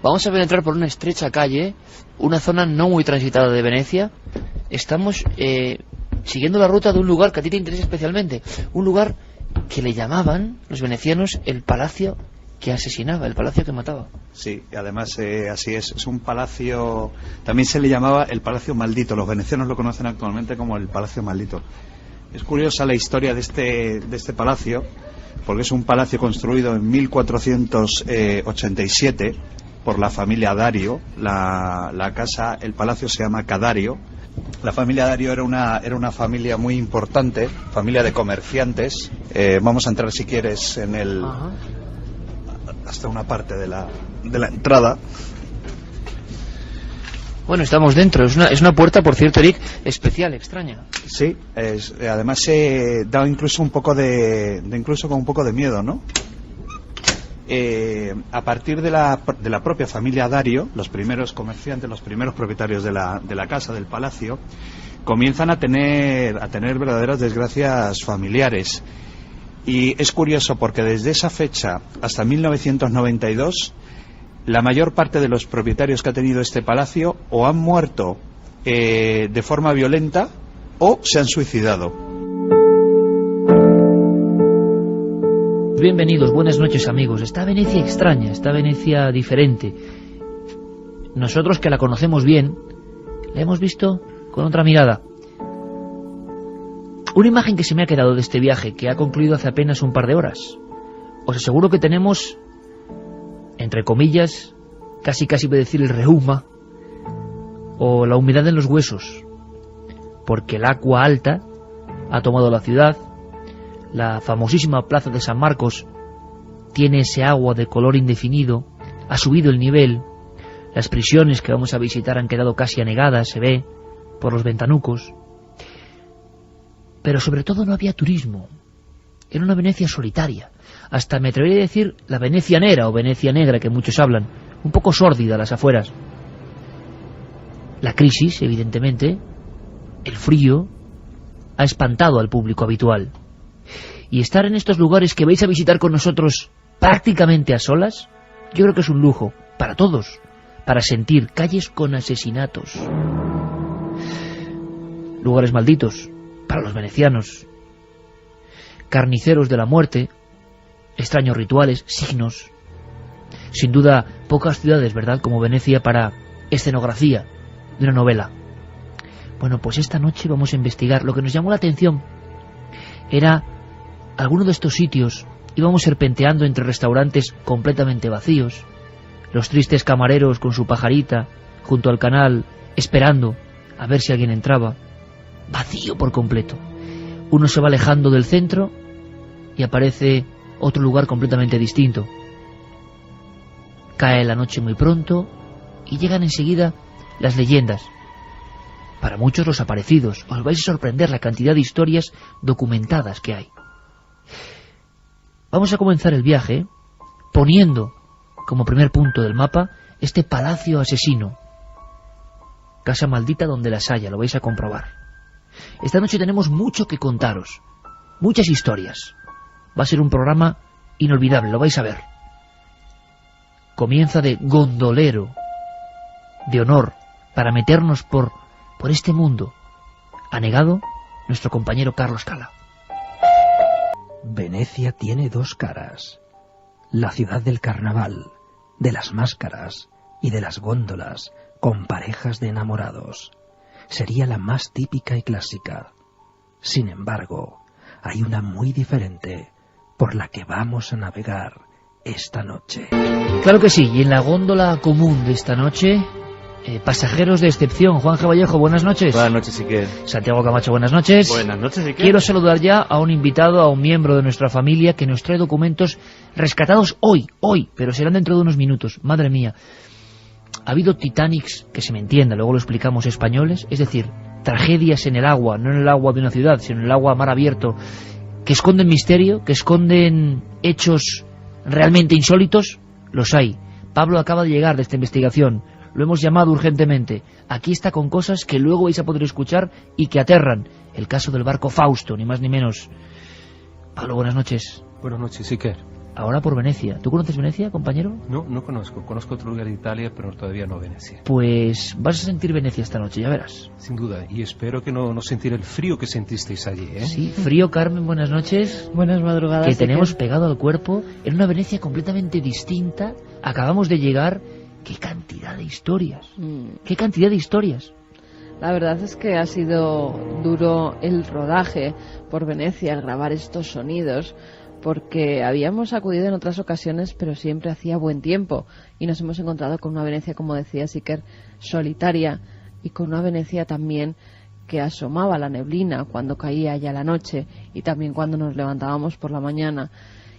Vamos a penetrar por una estrecha calle, una zona no muy transitada de Venecia. Estamos siguiendo la ruta de un lugar que a ti te interesa especialmente. Un lugar que le llamaban los venecianos el palacio que asesinaba, el palacio que mataba. Sí, además así es un palacio, también se le llamaba el palacio maldito. Los venecianos lo conocen actualmente como el palacio maldito. Es curiosa la historia de este palacio, porque es un palacio construido en 1487 por la familia Dario. El palacio se llama Cadario. La familia Dario era una familia muy importante, familia de comerciantes. Vamos a entrar, si quieres, hasta una parte de la entrada. Bueno, estamos dentro. Es una puerta, por cierto, Eric, especial, extraña. Sí, además da incluso un poco con un poco de miedo, ¿no? A partir de la propia familia Dario, los primeros comerciantes, los primeros propietarios de la casa, del palacio, comienzan a tener verdaderas desgracias familiares. Y es curioso porque desde esa fecha hasta 1992 la mayor parte de los propietarios que ha tenido este palacio o han muerto de forma violenta o se han suicidado. Bienvenidos, buenas noches, amigos. Esta Venecia extraña, esta Venecia diferente. Nosotros, que la conocemos bien, la hemos visto con otra mirada. Una imagen que se me ha quedado de este viaje, que ha concluido hace apenas un par de horas. Os aseguro que tenemos, entre comillas, casi puede decir el reuma, o la humedad en los huesos, porque el agua alta ha tomado la ciudad. La famosísima plaza de San Marcos tiene ese agua de color indefinido, ha subido el nivel, las prisiones que vamos a visitar han quedado casi anegadas, se ve, por los ventanucos. Pero sobre todo no había turismo, era una Venecia solitaria, hasta me atrevería a decir la Venecia negra o Venecia negra que muchos hablan, un poco sórdida a las afueras. La crisis, evidentemente, el frío, ha espantado al público habitual. Y estar en estos lugares que vais a visitar con nosotros prácticamente a solas, yo creo que es un lujo para todos, para sentir calles con asesinatos, lugares malditos para los venecianos, carniceros de la muerte, extraños rituales, signos. Sin duda, pocas ciudades, ¿verdad?, como Venecia para escenografía de una novela. Bueno, pues esta noche vamos a investigar. Lo que nos llamó la atención era alguno de estos sitios. Íbamos serpenteando entre restaurantes completamente vacíos, los tristes camareros con su pajarita junto al canal esperando a ver si alguien entraba. Vacío por completo. Uno se va alejando del centro y aparece otro lugar completamente distinto. Cae la noche muy pronto y llegan enseguida las leyendas. Para muchos los aparecidos. Os vais a sorprender la cantidad de historias documentadas que hay. Vamos a comenzar el viaje poniendo como primer punto del mapa este palacio asesino. Casa maldita donde las haya, lo vais a comprobar. Esta noche tenemos mucho que contaros, muchas historias. Va a ser un programa inolvidable, lo vais a ver. Comienza de gondolero, de honor, para meternos por este mundo anegado, nuestro compañero Carlos Cala. Venecia tiene dos caras: la ciudad del carnaval, de las máscaras y de las góndolas con parejas de enamorados. Sería la más típica y clásica. Sin embargo, hay una muy diferente por la que vamos a navegar esta noche. Claro que sí, y en la góndola común de esta noche, pasajeros de excepción. Juan G. Vallejo, buenas noches. Buenas noches, Iker. Santiago Camacho, buenas noches. Buenas noches, Iker. Quiero saludar ya a un invitado, a un miembro de nuestra familia que nos trae documentos rescatados hoy, pero serán dentro de unos minutos. Madre mía. Ha habido Titanics, que se me entienda, luego lo explicamos, españoles, es decir, tragedias en el agua, no en el agua de una ciudad, sino en el agua a mar abierto, que esconden misterio, que esconden hechos realmente insólitos. Los hay. Pablo acaba de llegar de esta investigación, lo hemos llamado urgentemente. Aquí está con cosas que luego vais a poder escuchar y que aterran. El caso del barco Fausto, ni más ni menos. Pablo, buenas noches. Buenas noches, Iker. ahora por Venecia. ¿Tú conoces Venecia, compañero? No, no conozco. Conozco otro lugar de Italia, pero todavía no Venecia. Pues vas a sentir Venecia esta noche, ya verás. Sin duda, y espero que no sentir el frío que sentisteis allí, ¿eh? Sí, frío, Carmen, buenas noches. Buenas madrugadas. Que tenemos pegado al cuerpo en una Venecia completamente distinta. Acabamos de llegar. ¡Qué cantidad de historias! ¡Qué cantidad de historias! La verdad es que ha sido duro el rodaje por Venecia, el grabar estos sonidos, porque habíamos acudido en otras ocasiones, pero siempre hacía buen tiempo, y nos hemos encontrado con una Venecia, como decía Iker, solitaria, y con una Venecia también que asomaba la neblina cuando caía ya la noche, y también cuando nos levantábamos por la mañana.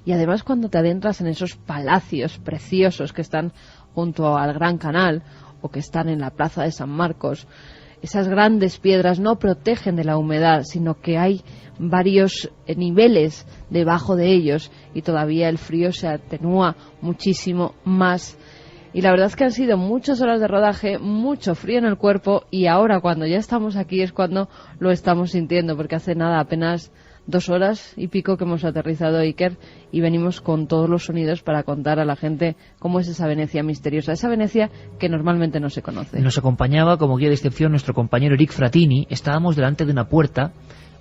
Y además cuando te adentras en esos palacios preciosos que están junto al Gran Canal, o que están en la Plaza de San Marcos, esas grandes piedras no protegen de la humedad, sino que hay varios niveles debajo de ellos y todavía el frío se atenúa muchísimo más. Y la verdad es que han sido muchas horas de rodaje, mucho frío en el cuerpo, y ahora cuando ya estamos aquí es cuando lo estamos sintiendo, porque hace nada, apenas 2 horas y pico que hemos aterrizado, Iker, y venimos con todos los sonidos para contar a la gente cómo es esa Venecia misteriosa, esa Venecia que normalmente no se conoce. Nos acompañaba como guía de excepción nuestro compañero Eric Fratini. Estábamos delante de una puerta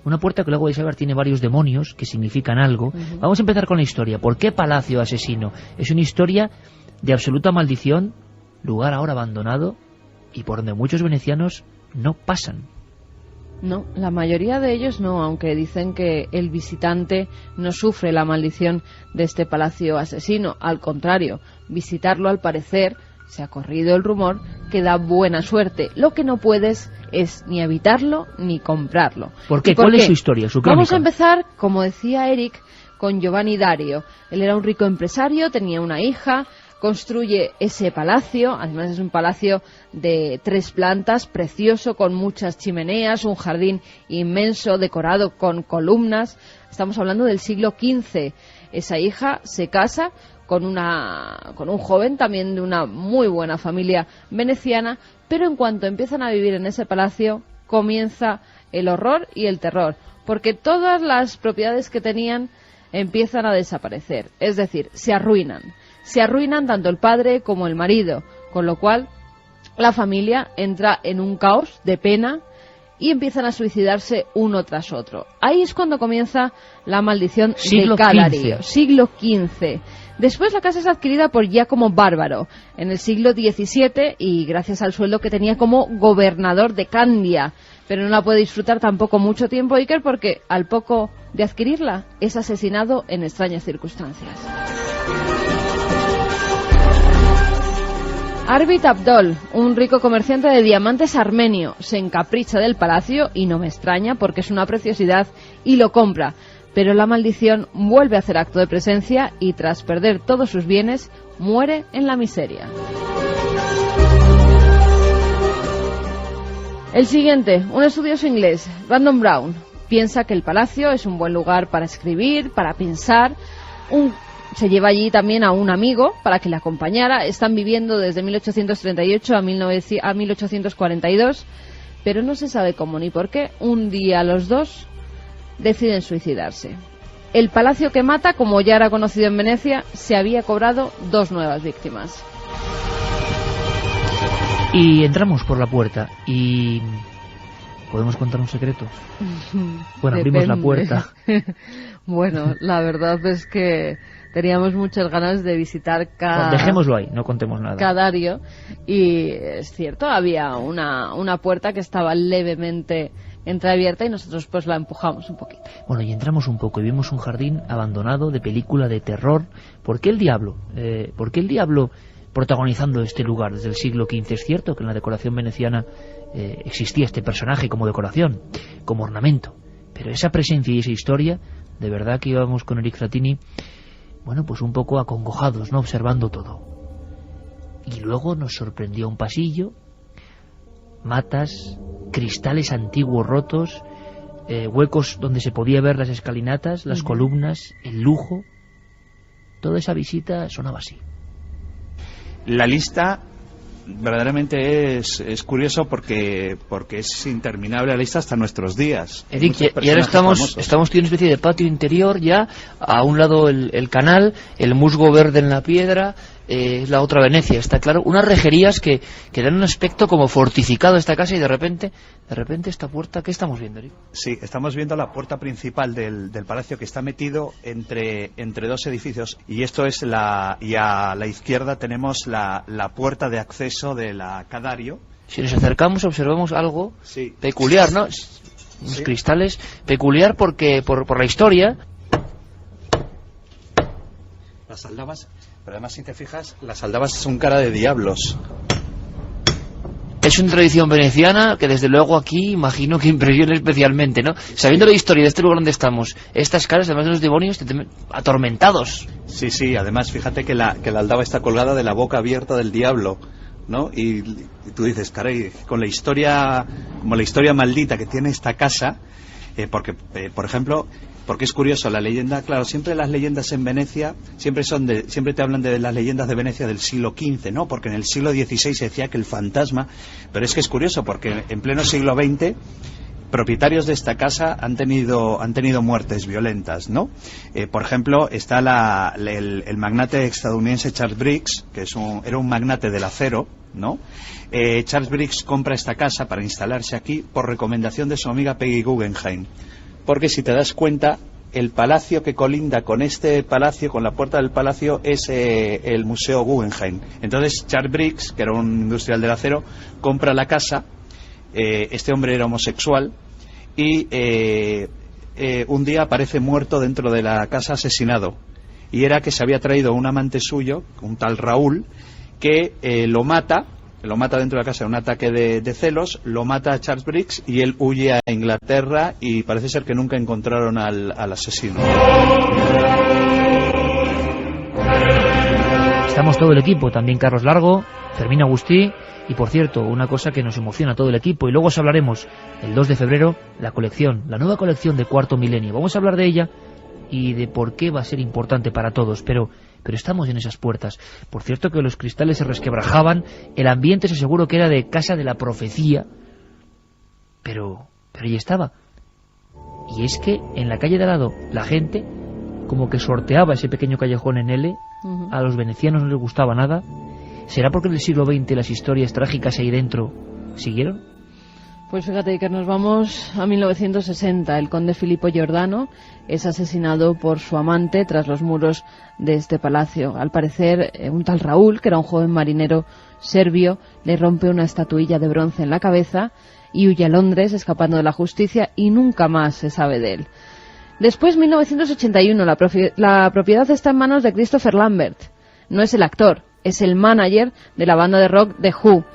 que luego vais a ver tiene varios demonios que significan algo. Vamos a empezar con la historia. ¿Por qué Palacio Asesino? Es una historia de absoluta maldición, lugar ahora abandonado y por donde muchos venecianos no pasan. No, la mayoría de ellos no, aunque dicen que el visitante no sufre la maldición de este palacio asesino. Al contrario, visitarlo, al parecer, se ha corrido el rumor, que da buena suerte. Lo que no puedes es ni habitarlo ni comprarlo. ¿Por qué? ¿Cuál es su historia, su crónica? Vamos a empezar, como decía Eric, con Giovanni Dario. Él era un rico empresario, tenía una hija, construye ese palacio, además es un palacio de 3 plantas, precioso, con muchas chimeneas, un jardín inmenso, decorado con columnas. Estamos hablando del siglo XV. Esa hija se casa con un joven también de una muy buena familia veneciana, pero en cuanto empiezan a vivir en ese palacio, comienza el horror y el terror, porque todas las propiedades que tenían empiezan a desaparecer, es decir, se arruinan tanto el padre como el marido, con lo cual la familia entra en un caos de pena y empiezan a suicidarse uno tras otro. Ahí es cuando comienza la maldición de Cadario, siglo XV. Después la casa es adquirida por Giacomo Bárbaro en el siglo XVII y gracias al sueldo que tenía como gobernador de Candia, pero no la puede disfrutar tampoco mucho tiempo Iker, porque al poco de adquirirla es asesinado en extrañas circunstancias. Arvid Abdol, un rico comerciante de diamantes armenio, se encapricha del palacio y no me extraña porque es una preciosidad y lo compra. Pero la maldición vuelve a hacer acto de presencia y tras perder todos sus bienes, muere en la miseria. El siguiente, un estudioso inglés, Brandon Brown, piensa que el palacio es un buen lugar para escribir, para pensar. Se lleva allí también a un amigo para que le acompañara. Están viviendo desde 1838 a 1842, pero no se sabe cómo ni por qué. Un día los dos deciden suicidarse. El palacio que mata, como ya era conocido en Venecia, se había cobrado 2 nuevas víctimas. Y entramos por la puerta y... ¿podemos contar un secreto? Bueno, abrimos la puerta. Bueno, la verdad es que teníamos muchas ganas de visitar dejémoslo ahí, no contemos nada. Cadario, y es cierto, había una puerta que estaba levemente entreabierta y nosotros pues la empujamos un poquito. Bueno, y entramos un poco y vimos un jardín abandonado de película de terror. ¿Por qué el diablo? Protagonizando este lugar desde el siglo XV? Es cierto que en la decoración veneciana existía este personaje como decoración, como ornamento, pero esa presencia y esa historia, de verdad que íbamos con Eric Fratini, bueno, pues un poco acongojados, ¿no?, observando todo. Y luego nos sorprendió un pasillo, matas, cristales antiguos rotos, huecos donde se podía ver las escalinatas, las columnas, el lujo. Toda esa visita sonaba así. La lista verdaderamente es curioso porque es interminable la lista hasta nuestros días. Eric, y ahora estamos en una especie de patio interior ya, a un lado el canal, el musgo verde en la piedra, es la otra Venecia, está claro, unas rejerías que dan un aspecto como fortificado a esta casa, y de repente esta puerta, ¿qué estamos viendo, Eric? Sí, estamos viendo la puerta principal del palacio, que está metido entre dos edificios, y esto es y a la izquierda tenemos la puerta de acceso de la Cadario. Si nos acercamos observamos algo sí. peculiar, ¿no? Unos cristales, peculiar porque por la historia. Las aldabas, pero además si te fijas, las aldabas son cara de diablos. Es una tradición veneciana que desde luego aquí imagino que impresiona especialmente, ¿no? Sabiendo la historia de este lugar donde estamos, estas caras además de los demonios atormentados. Sí, además fíjate que la aldaba está colgada de la boca abierta del diablo, ¿no? Y tú dices, caray, como la historia maldita que tiene esta casa, porque, por ejemplo, porque es curioso, la leyenda, claro, siempre las leyendas en Venecia, siempre te hablan de las leyendas de Venecia del siglo XV, ¿no? Porque en el siglo XVI se decía que el fantasma, pero es que es curioso, porque en pleno siglo XX, propietarios de esta casa han tenido muertes violentas, ¿no? Por ejemplo, está el magnate estadounidense Charles Briggs, que era un magnate del acero, ¿no? Charles Briggs compra esta casa para instalarse aquí por recomendación de su amiga Peggy Guggenheim, porque si te das cuenta, el palacio que colinda con este palacio, con la puerta del palacio, es el Museo Guggenheim. Entonces Charles Briggs, que era un industrial del acero, compra la casa. Este hombre era homosexual y un día aparece muerto dentro de la casa, asesinado, y era que se había traído un amante suyo, un tal Raúl, que lo mata dentro de la casa en un ataque de celos, lo mata a Charles Briggs y él huye a Inglaterra, y parece ser que nunca encontraron al asesino. Estamos todo el equipo, también Carlos Largo, Fermín Agustí, y por cierto, una cosa que nos emociona a todo el equipo, y luego os hablaremos el 2 de febrero, la nueva colección de Cuarto Milenio. Vamos a hablar de ella y de por qué va a ser importante para todos, pero estamos en esas puertas. Por cierto que los cristales se resquebrajaban, el ambiente se aseguro que era de casa de la profecía, pero ahí estaba. Y es que en la calle de al lado la gente como que sorteaba ese pequeño callejón en L, a los venecianos no les gustaba nada. ¿Será porque en el siglo XX las historias trágicas ahí dentro siguieron? Pues fíjate que nos vamos a 1960. El conde Filippo Giordano es asesinado por su amante tras los muros de este palacio. Al parecer, un tal Raúl, que era un joven marinero serbio, le rompe una estatuilla de bronce en la cabeza y huye a Londres escapando de la justicia, y nunca más se sabe de él. Después, 1981, la propiedad está en manos de Christopher Lambert. No es el actor, es el manager de la banda de rock The Who.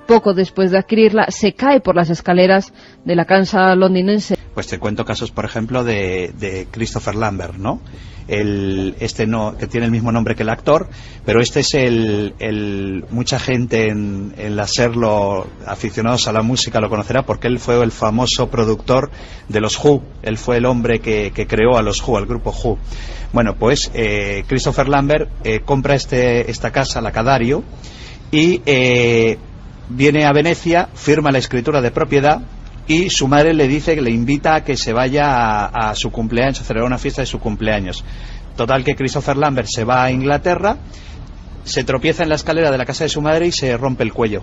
Poco después de adquirirla, se cae por las escaleras de la casa londinense. Pues te cuento casos, por ejemplo, de Christopher Lambert, ¿no? Que tiene el mismo nombre que el actor, pero este es mucha gente en la SER, aficionados a la música, lo conocerá porque él fue el famoso productor de los Who. Él fue el hombre que creó a los Who, al grupo Who. Bueno, pues Christopher Lambert compra esta casa, la Cadario, y viene a Venecia, firma la escritura de propiedad, y su madre le dice que le invita a que se vaya a su cumpleaños, a celebrar una fiesta de su cumpleaños. Total, que Christopher Lambert se va a Inglaterra, se tropieza en la escalera de la casa de su madre y se rompe el cuello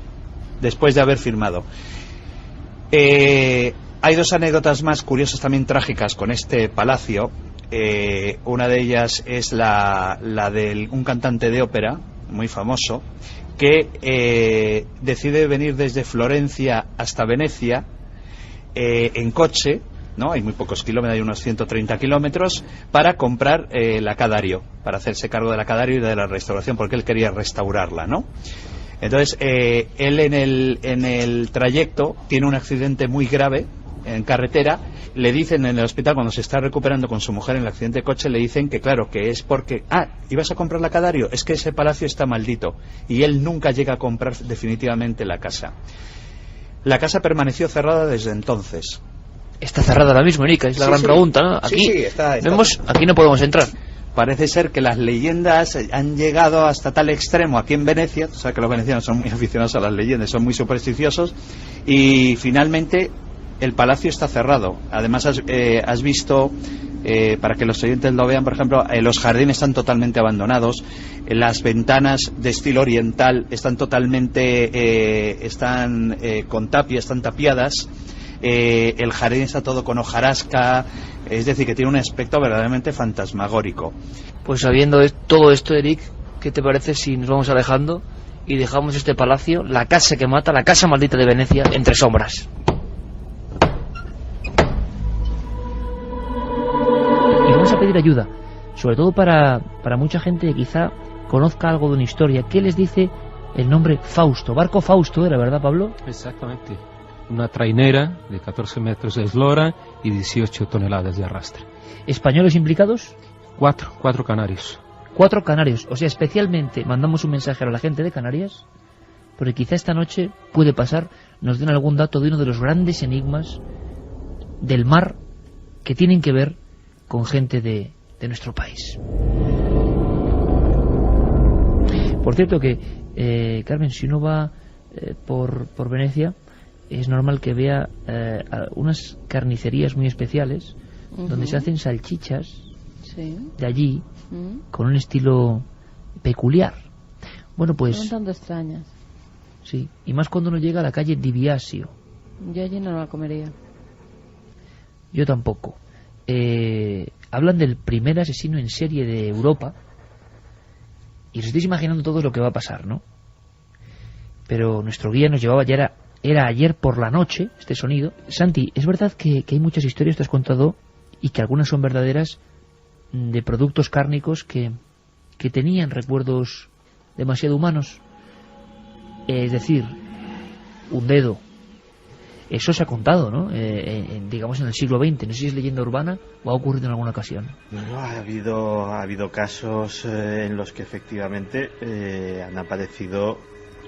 después de haber firmado. Hay dos anécdotas más curiosas, también trágicas, con este palacio. Una de ellas es la de un cantante de ópera muy famoso que decide venir desde Florencia hasta Venecia en coche, ¿no? Hay muy pocos kilómetros, hay unos 130 kilómetros, para comprar la Cadario, para hacerse cargo de la Cadario y de la restauración, porque él quería restaurarla, ¿no? Entonces, él en el trayecto tiene un accidente muy grave en carretera. Le dicen en el hospital, cuando se está recuperando con su mujer en el accidente de coche, le dicen que claro, que es porque ¿ibas a comprar la Cadario? Es que ese palacio está maldito, y él nunca llega a comprar definitivamente la casa. La casa permaneció cerrada desde entonces. Está cerrada ahora mismo, Erika, es la gran pregunta, ¿no? Aquí, sí, está. Aquí no podemos entrar. parece ser que las leyendas han llegado hasta tal extremo aquí en Venecia, o sea que los venecianos son muy aficionados a las leyendas, son muy supersticiosos, y finalmente el palacio está cerrado. Además has visto, para que los oyentes lo vean, por ejemplo, los jardines están totalmente abandonados, las ventanas de estilo oriental están totalmente con tapia, están tapiadas, el jardín está todo con hojarasca, es decir, que tiene un aspecto verdaderamente fantasmagórico. Pues sabiendo todo esto, Eric, ¿qué te parece si nos vamos alejando y dejamos este palacio, la casa que mata, la casa maldita de Venecia, entre sombras? Y vamos a pedir ayuda, sobre todo para mucha gente que quizá conozca algo de una historia. ¿Qué les dice el nombre Fausto? Barco Fausto era, ¿verdad, Pablo? Exactamente. Una trainera de 14 metros de eslora y 18 toneladas de arrastre. ¿Españoles implicados? Cuatro canarios. 4 canarios. O sea, especialmente mandamos un mensaje a la gente de Canarias, porque quizá esta noche puede pasar, nos den algún dato de uno de los grandes enigmas del mar que tienen que ver con gente de nuestro país. Por cierto que, Carmen, si uno va por Venecia, es normal que vea unas carnicerías muy especiales, donde se hacen salchichas de allí, con un estilo peculiar. Bueno, pues... Son tanto extrañas. Sí, y más cuando uno llega a la calle Di Biasio. Yo allí no la comería. Yo tampoco. Hablan del primer asesino en serie de Europa, y os estáis imaginando todo lo que va a pasar, ¿no? Pero nuestro guía nos llevaba, ya era ayer por la noche, este sonido. Santi, es verdad que hay muchas historias, te has contado, y que algunas son verdaderas, de productos cárnicos que tenían recuerdos demasiado humanos. Es decir, un dedo. Eso se ha contado, ¿no? Digamos en el siglo XX. No sé si es leyenda urbana o ha ocurrido en alguna ocasión. No, ha habido casos en los que efectivamente han aparecido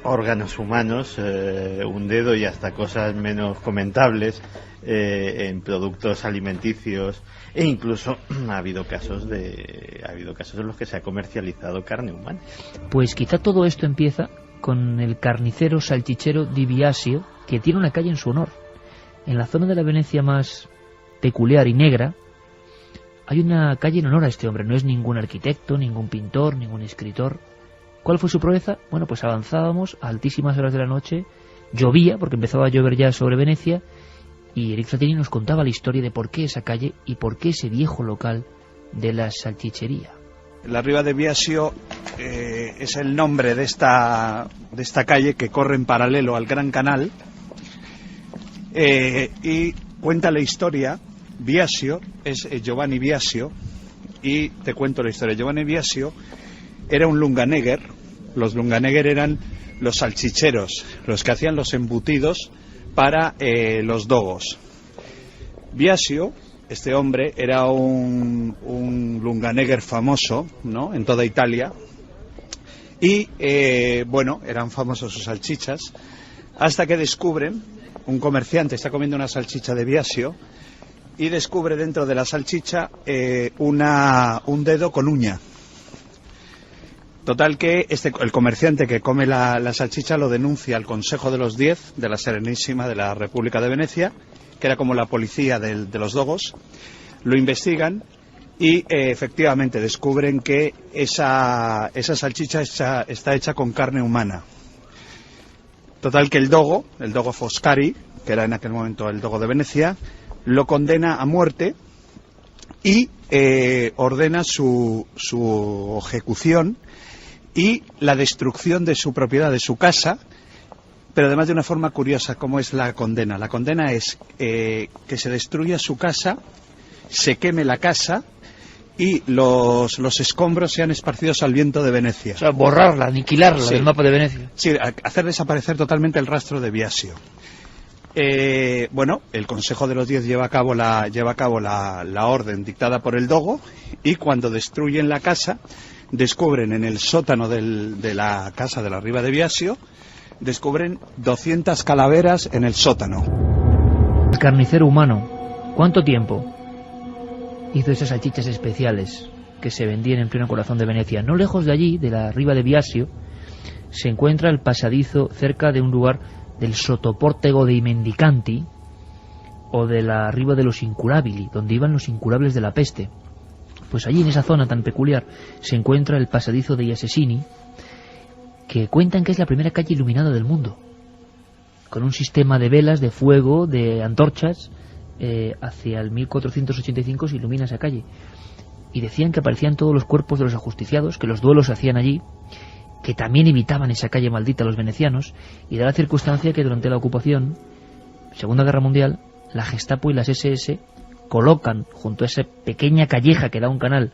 órganos humanos, un dedo y hasta cosas menos comentables en productos alimenticios, e incluso ha habido casos en los que se ha comercializado carne humana. Pues quizá todo esto empieza con el carnicero salchichero Di Biasio, que tiene una calle en su honor. En la zona de la Venecia más peculiar y negra hay una calle en honor a este hombre. No es ningún arquitecto, ningún pintor, ningún escritor. ¿Cuál fue su proeza? Bueno, pues avanzábamos a altísimas horas de la noche, llovía, porque empezaba a llover ya sobre Venecia, y Eric Frattini nos contaba la historia de por qué esa calle y por qué ese viejo local de la salchichería. La Riva de Biasio es el nombre de esta calle que corre en paralelo al Gran Canal, y cuenta la historia. Biasio es Giovanni Biasio, y te cuento la historia. Giovanni Biasio era un Lunganegger. Los Lunganegger eran los salchicheros, los que hacían los embutidos para los dogos. Biasio, este hombre, era un Lunganegger famoso, ¿no?, en toda Italia, y bueno, eran famosos sus salchichas, hasta que descubren, un comerciante está comiendo una salchicha de Biasio y descubre dentro de la salchicha un dedo con uña. Total que el comerciante que come la salchicha lo denuncia al Consejo de los 10 de la Serenísima de la República de Venecia, que era como la policía de los dogos. Lo investigan y efectivamente descubren que esa salchicha está hecha con carne humana. Total que el dogo Foscari, que era en aquel momento el dogo de Venecia, lo condena a muerte y ordena su ejecución y la destrucción de su propiedad, de su casa, pero además de una forma curiosa. ¿Cómo es la condena? La condena es que se destruya su casa, se queme la casa y los escombros sean esparcidos al viento de Venecia. O sea, borrarla, aniquilarla, sí, del mapa de Venecia. Sí, hacer desaparecer totalmente el rastro de Biasio. Bueno, el Consejo de los 10 lleva a cabo la orden dictada por el dogo, y cuando destruyen la casa, descubren en el sótano de la casa de la Riva de Biasio, descubren 200 calaveras en el sótano. El carnicero humano, ¿cuánto tiempo hizo esas salchichas especiales que se vendían en pleno corazón de Venecia. No lejos de allí, de la riva de Biasio, se encuentra el pasadizo cerca de un lugar del Sotopórtego dei Mendicanti, o de la riva de los Incurabili, donde iban los incurables de la peste. Pues allí, en esa zona tan peculiar, se encuentra el pasadizo degli Asesini, que cuentan que es la primera calle iluminada del mundo, con un sistema de velas, de fuego, de antorchas. Hacia el 1485 se ilumina esa calle, y decían que aparecían todos los cuerpos de los ajusticiados, que los duelos se hacían allí, que también evitaban esa calle maldita los venecianos, y da la circunstancia que durante la ocupación, Segunda Guerra Mundial, la Gestapo y las SS colocan junto a esa pequeña calleja que da un canal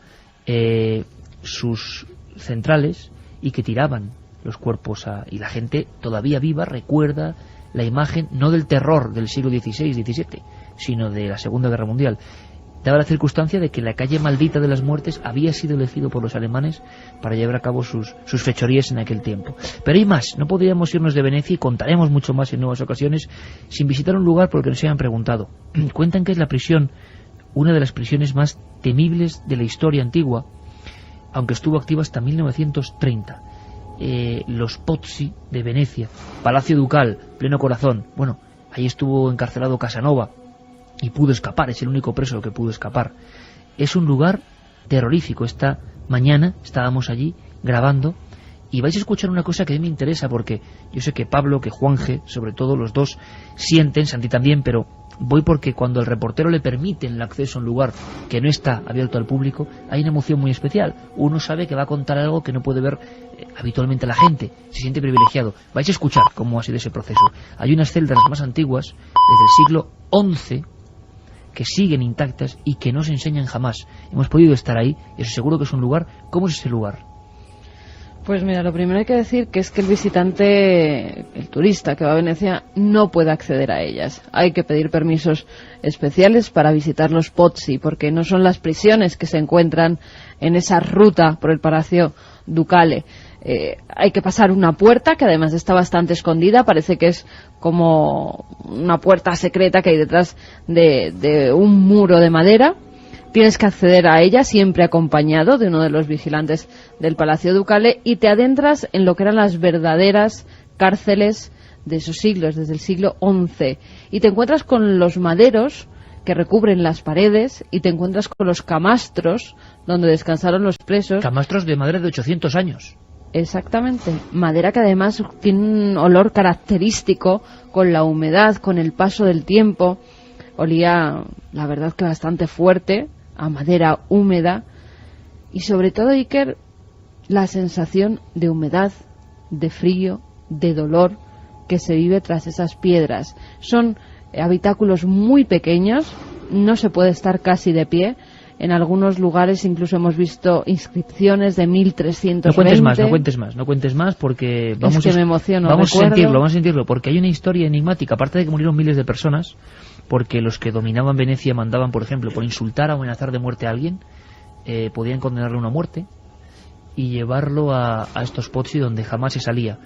sus centrales, y que tiraban los cuerpos y la gente todavía viva recuerda la imagen no del terror del siglo XVI-XVII, sino de la Segunda Guerra Mundial. Daba la circunstancia de que la calle maldita de las muertes había sido elegido por los alemanes para llevar a cabo sus fechorías en aquel tiempo. Pero hay más, no podríamos irnos de Venecia, y contaremos mucho más en nuevas ocasiones, sin visitar un lugar por el que nos hayan preguntado. Cuentan que es la prisión, una de las prisiones más temibles de la historia antigua, aunque estuvo activa hasta 1930. Los Pozzi de Venecia, Palacio Ducal, pleno corazón. Bueno, ahí estuvo encarcelado Casanova y pudo escapar, es el único preso que pudo escapar. Es un lugar terrorífico. Esta mañana estábamos allí grabando y vais a escuchar una cosa que a mí me interesa, porque yo sé que Pablo, que Juanje, sobre todo los dos, sienten, Santi también, pero voy porque cuando al reportero le permiten el acceso a un lugar que no está abierto al público, hay una emoción muy especial. Uno sabe que va a contar algo que no puede ver habitualmente la gente, se siente privilegiado. Vais a escuchar cómo ha sido ese proceso. Hay unas celdas más antiguas, desde el siglo XI, que siguen intactas y que no se enseñan jamás. Hemos podido estar ahí y os aseguro que es un lugar. ¿Cómo es ese lugar? Pues mira, lo primero hay que decir que es que el visitante, el turista que va a Venecia, no puede acceder a ellas. Hay que pedir permisos especiales para visitar los Pozzi, porque no son las prisiones que se encuentran en esa ruta por el Palacio Ducale. Hay que pasar una puerta que además está bastante escondida, parece que es como una puerta secreta que hay detrás de un muro de madera. Tienes que acceder a ella siempre acompañado de uno de los vigilantes del Palacio Ducale, y te adentras en lo que eran las verdaderas cárceles de esos siglos, desde el siglo XI, y te encuentras con los maderos que recubren las paredes, y te encuentras con los camastros donde descansaron los presos. Camastros de madera de 800 años. Exactamente, madera que además tiene un olor característico con la humedad, con el paso del tiempo. Olía, la verdad, que bastante fuerte, a madera húmeda, y sobre todo, Iker, la sensación de humedad, de frío, de dolor que se vive tras esas piedras. Son habitáculos muy pequeños, no se puede estar casi de pie. En algunos lugares incluso hemos visto inscripciones de 1320. No cuentes más, porque vamos, es que me emociono, vamos a sentirlo, porque hay una historia enigmática, aparte de que murieron miles de personas, porque los que dominaban Venecia mandaban, por ejemplo, por insultar o amenazar de muerte a alguien, podían condenarle a una muerte y llevarlo a estos Pozzi donde jamás se salía.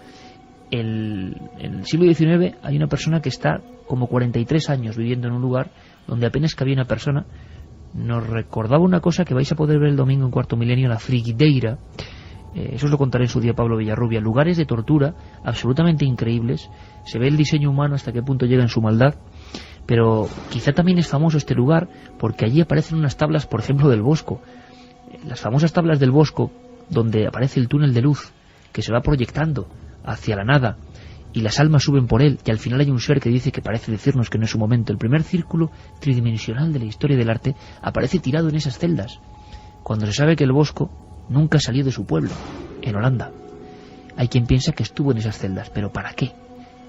En el siglo XIX hay una persona que está como 43 años viviendo en un lugar donde apenas cabía una persona. Nos recordaba una cosa que vais a poder ver el domingo en Cuarto Milenio, la Frigideira. Eso os lo contaré en su día Pablo Villarrubia. Lugares de tortura absolutamente increíbles. Se ve el diseño humano hasta qué punto llega en su maldad. Pero quizá también es famoso este lugar porque allí aparecen unas tablas, por ejemplo, del Bosco. Las famosas tablas del Bosco, donde aparece el túnel de luz que se va proyectando hacia la nada y las almas suben por él, y al final hay un ser que dice que parece decirnos que no es su momento. El primer círculo tridimensional de la historia del arte aparece tirado en esas celdas, cuando se sabe que el Bosco nunca salió de su pueblo, en Holanda. Hay quien piensa que estuvo en esas celdas, pero ¿para qué?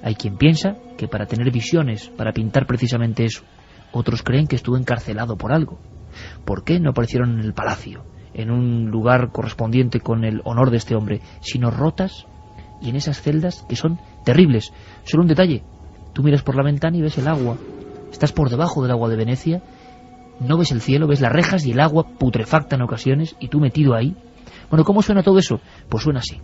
Hay quien piensa que para tener visiones, para pintar precisamente eso. Otros creen que estuvo encarcelado por algo. ¿Por qué no aparecieron en el palacio, en un lugar correspondiente con el honor de este hombre, sino rotas y en esas celdas que son terribles? Solo un detalle: tú miras por la ventana y ves el agua, estás por debajo del agua de Venecia, no ves el cielo, ves las rejas y el agua putrefacta en ocasiones, y tú metido ahí. Bueno, ¿cómo suena todo eso? Pues suena así.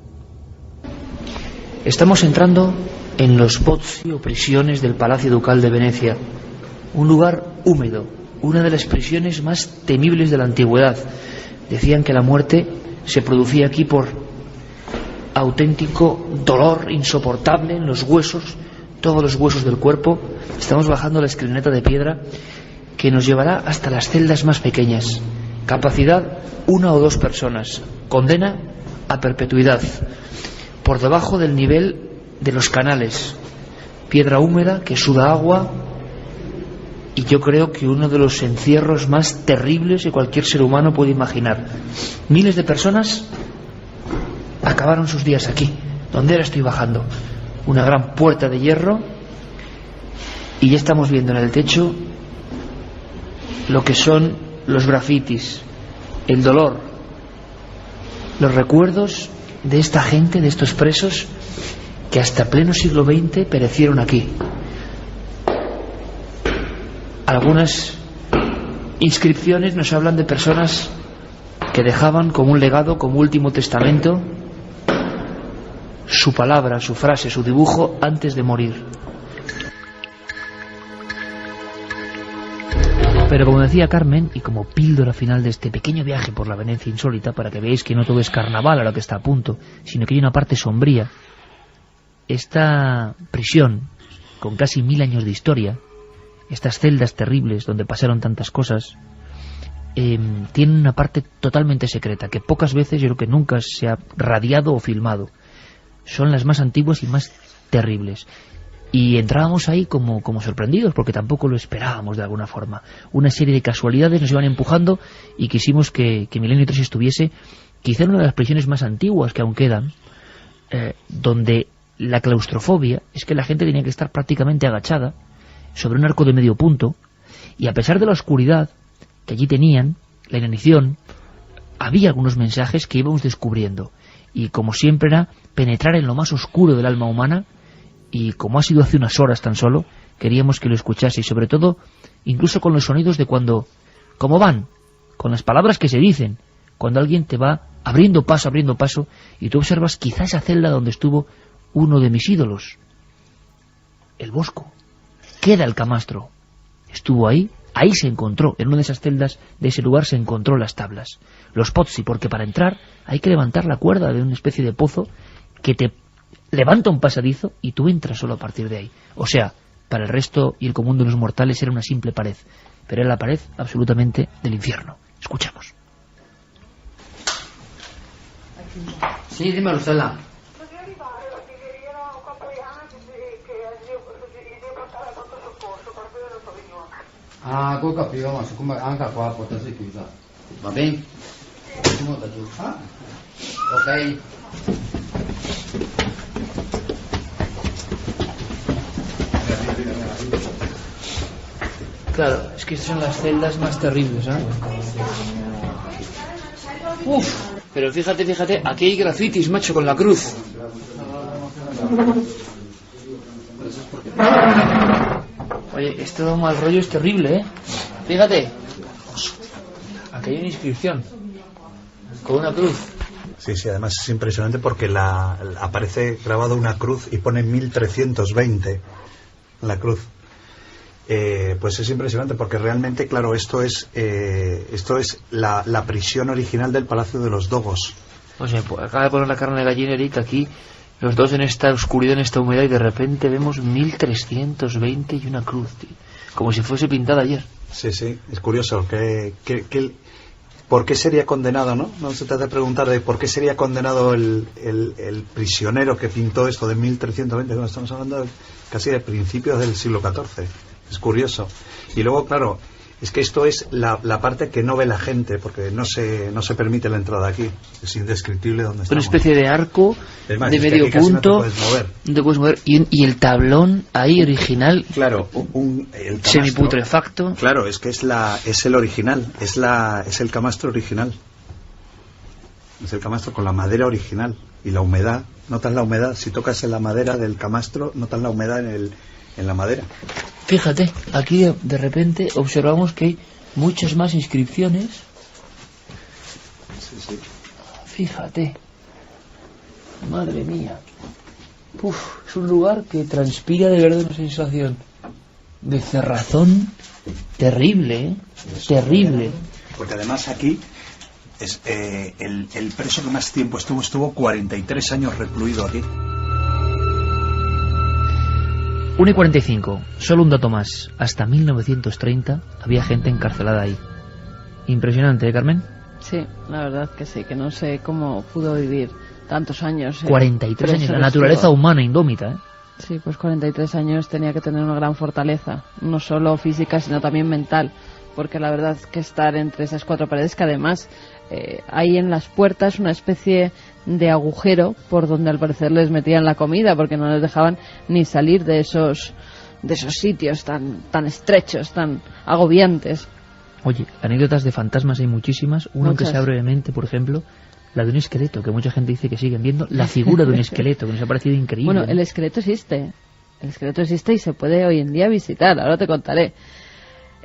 Estamos entrando en los Pozzi o prisiones del Palacio Ducal de Venecia, un lugar húmedo, una de las prisiones más temibles de la antigüedad. Decían que la muerte se producía aquí por auténtico dolor insoportable en los huesos, todos los huesos del cuerpo. Estamos bajando la escalinata de piedra que nos llevará hasta las celdas más pequeñas. Capacidad 1 o 2 personas. Condena a perpetuidad. Por debajo del nivel de los canales. Piedra húmeda que suda agua. Y yo creo que uno de los encierros más terribles que cualquier ser humano puede imaginar. Miles de personas acabaron sus días aquí, donde ahora estoy bajando. Una gran puerta de hierro, y ya estamos viendo en el techo lo que son los grafitis, el dolor, los recuerdos de esta gente, de estos presos que hasta pleno siglo XX perecieron aquí. Algunas inscripciones nos hablan de personas que dejaban como un legado, como último testamento, su palabra, su frase, su dibujo antes de morir. Pero como decía Carmen, y como píldora final de este pequeño viaje por la Venecia insólita, para que veáis que no todo es carnaval a lo que está a punto, sino que hay una parte sombría, esta prisión, con casi 1000 años de historia, estas celdas terribles donde pasaron tantas cosas, tienen una parte totalmente secreta, que pocas veces, yo creo que nunca se ha radiado o filmado. Son las más antiguas y más terribles. Y entrábamos ahí como sorprendidos, porque tampoco lo esperábamos de alguna forma. Una serie de casualidades nos iban empujando y quisimos que Milenio 3 estuviese quizá en una de las prisiones más antiguas que aún quedan, donde la claustrofobia es que la gente tenía que estar prácticamente agachada sobre un arco de medio punto, y a pesar de la oscuridad que allí tenían, la inanición, había algunos mensajes que íbamos descubriendo, y como siempre era penetrar en lo más oscuro del alma humana, y como ha sido hace unas horas tan solo, queríamos que lo escuchase, y sobre todo, incluso con los sonidos de cuando, cómo van, con las palabras que se dicen, cuando alguien te va abriendo paso, y tú observas quizá esa celda donde estuvo uno de mis ídolos, el Bosco. Queda el camastro. Estuvo ahí se encontró, en una de esas celdas de ese lugar se encontró las tablas. Los pozzi, porque para entrar hay que levantar la cuerda de una especie de pozo que te levanta un pasadizo y tú entras solo a partir de ahí. O sea, para el resto y el común de los mortales era una simple pared, pero era la pared absolutamente del infierno. Escuchamos. Sí, dímelo, Stella. Ah, col capito, ma siccome anche qua porta si chiusa. Va bene? Ok. Claro, es que estas son las celdas más terribles, ¿eh? Uf, pero fíjate, aquí hay grafitis, macho, con la cruz. Oye, esto da un mal rollo, es terrible, ¿eh? Fíjate, aquí hay una inscripción con una cruz. Sí, además es impresionante porque aparece grabado una cruz y pone 1320 la cruz. Pues es impresionante porque realmente, claro, esto es la prisión original del Palacio de los Dogos. O sea, acaba de poner la carne de gallina, Eric, aquí, los dos en esta oscuridad, en esta humedad, y de repente vemos 1320 y una cruz, tío, como si fuese pintada ayer. Sí, es curioso ¿por qué sería condenado, no? No se te ha de preguntar de por qué sería condenado el prisionero que pintó esto de 1320, no, estamos hablando casi de principios del siglo XIV. Es curioso. Y luego, claro, es que esto es la parte que no ve la gente, porque no se permite la entrada aquí. Es indescriptible donde estamos. Una especie de arco de medio punto. No te puedes mover. Y el tablón ahí original. Claro, el camastro, semiputrefacto. Claro, es que es el original. Es el camastro original. Es el camastro con la madera original. Y la humedad. Notas la humedad. Si tocas en la madera del camastro, notas la humedad en la madera. Fíjate, aquí de repente observamos que hay muchas más inscripciones. Sí. Fíjate. Madre mía. Es un lugar que transpira de verdad una sensación de cerrazón terrible, ¿eh? Terrible. Porque además aquí Es el preso que más tiempo estuvo 43 años recluido aquí. 1:45, solo un dato más. Hasta 1930 había gente encarcelada ahí. Impresionante, ¿eh, Carmen? Sí, la verdad que sí, que no sé cómo pudo vivir tantos años. 43 años, la naturaleza humana indómita, ¿eh? Sí, pues 43 años tenía que tener una gran fortaleza, no solo física, sino también mental, porque la verdad que estar entre esas cuatro paredes, que además hay en las puertas una especie de agujero por donde al parecer les metían la comida, porque no les dejaban ni salir de esos sitios tan estrechos, tan agobiantes. Oye, anécdotas de fantasmas hay muchísimas. Uno Muchas. que sea brevemente, por ejemplo, la de un esqueleto, que mucha gente dice que siguen viendo la figura de un esqueleto, que nos ha parecido increíble. Bueno, el esqueleto existe. El esqueleto existe y se puede hoy en día visitar. Ahora te contaré.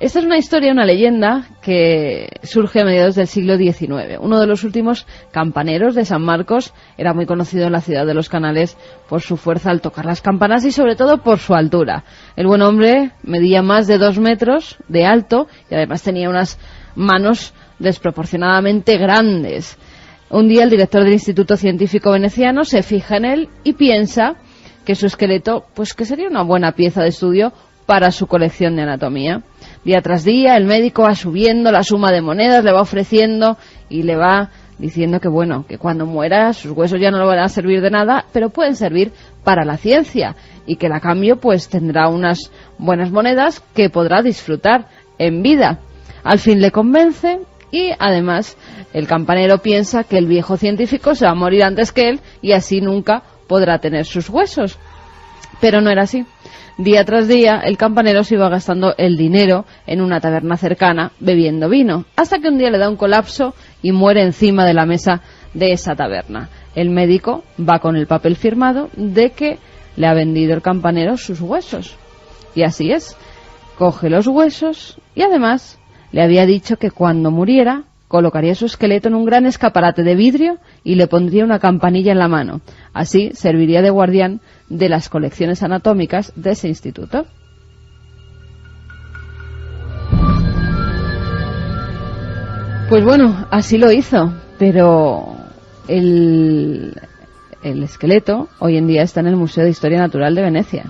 Esta es una historia, una leyenda que surge a mediados del siglo XIX. Uno de los últimos campaneros de San Marcos era muy conocido en la ciudad de los Canales por su fuerza al tocar las campanas y sobre todo por su altura. El buen hombre medía más de 2 metros de alto y además tenía unas manos desproporcionadamente grandes. Un día el director del Instituto Científico Veneciano se fija en él y piensa que su esqueleto, pues que sería una buena pieza de estudio para su colección de anatomía. Día tras día el médico va subiendo la suma de monedas, le va ofreciendo y le va diciendo que bueno, que cuando muera sus huesos ya no le van a servir de nada, pero pueden servir para la ciencia y que a cambio pues tendrá unas buenas monedas que podrá disfrutar en vida. Al fin le convence y además el campanero piensa que el viejo científico se va a morir antes que él y así nunca podrá tener sus huesos. Pero no era así. Día tras día, el campanero se iba gastando el dinero en una taberna cercana, bebiendo vino, hasta que un día le da un colapso y muere encima de la mesa de esa taberna. El médico va con el papel firmado de que le ha vendido el campanero sus huesos. Y así es. Coge los huesos y además le había dicho que cuando muriera colocaría su esqueleto en un gran escaparate de vidrio y le pondría una campanilla en la mano. Así serviría de guardián de las colecciones anatómicas de ese instituto. Pues bueno, así lo hizo, pero el esqueleto hoy en día está en el Museo de Historia Natural de Venecia.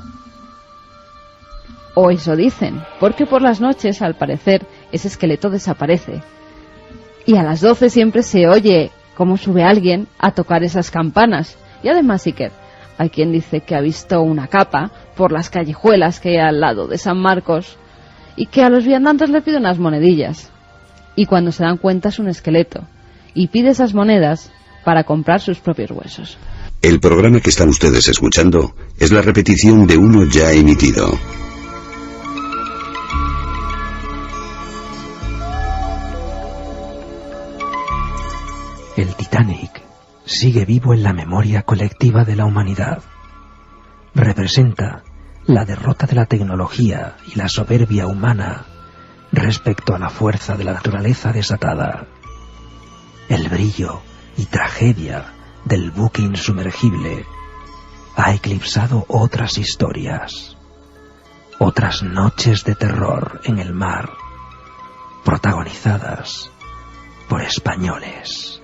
O eso dicen, porque por las noches, al parecer, ese esqueleto desaparece. Y a las 12 siempre se oye cómo sube alguien a tocar esas campanas. Y además, Iker, hay quien dice que ha visto una capa por las callejuelas que hay al lado de San Marcos y que a los viandantes le pide unas monedillas. Y cuando se dan cuenta es un esqueleto. Y pide esas monedas para comprar sus propios huesos. El programa que están ustedes escuchando es la repetición de uno ya emitido. El Titanic sigue vivo en la memoria colectiva de la humanidad. Representa la derrota de la tecnología y la soberbia humana respecto a la fuerza de la naturaleza desatada. El brillo y tragedia del buque insumergible ha eclipsado otras historias, otras noches de terror en el mar, protagonizadas por españoles.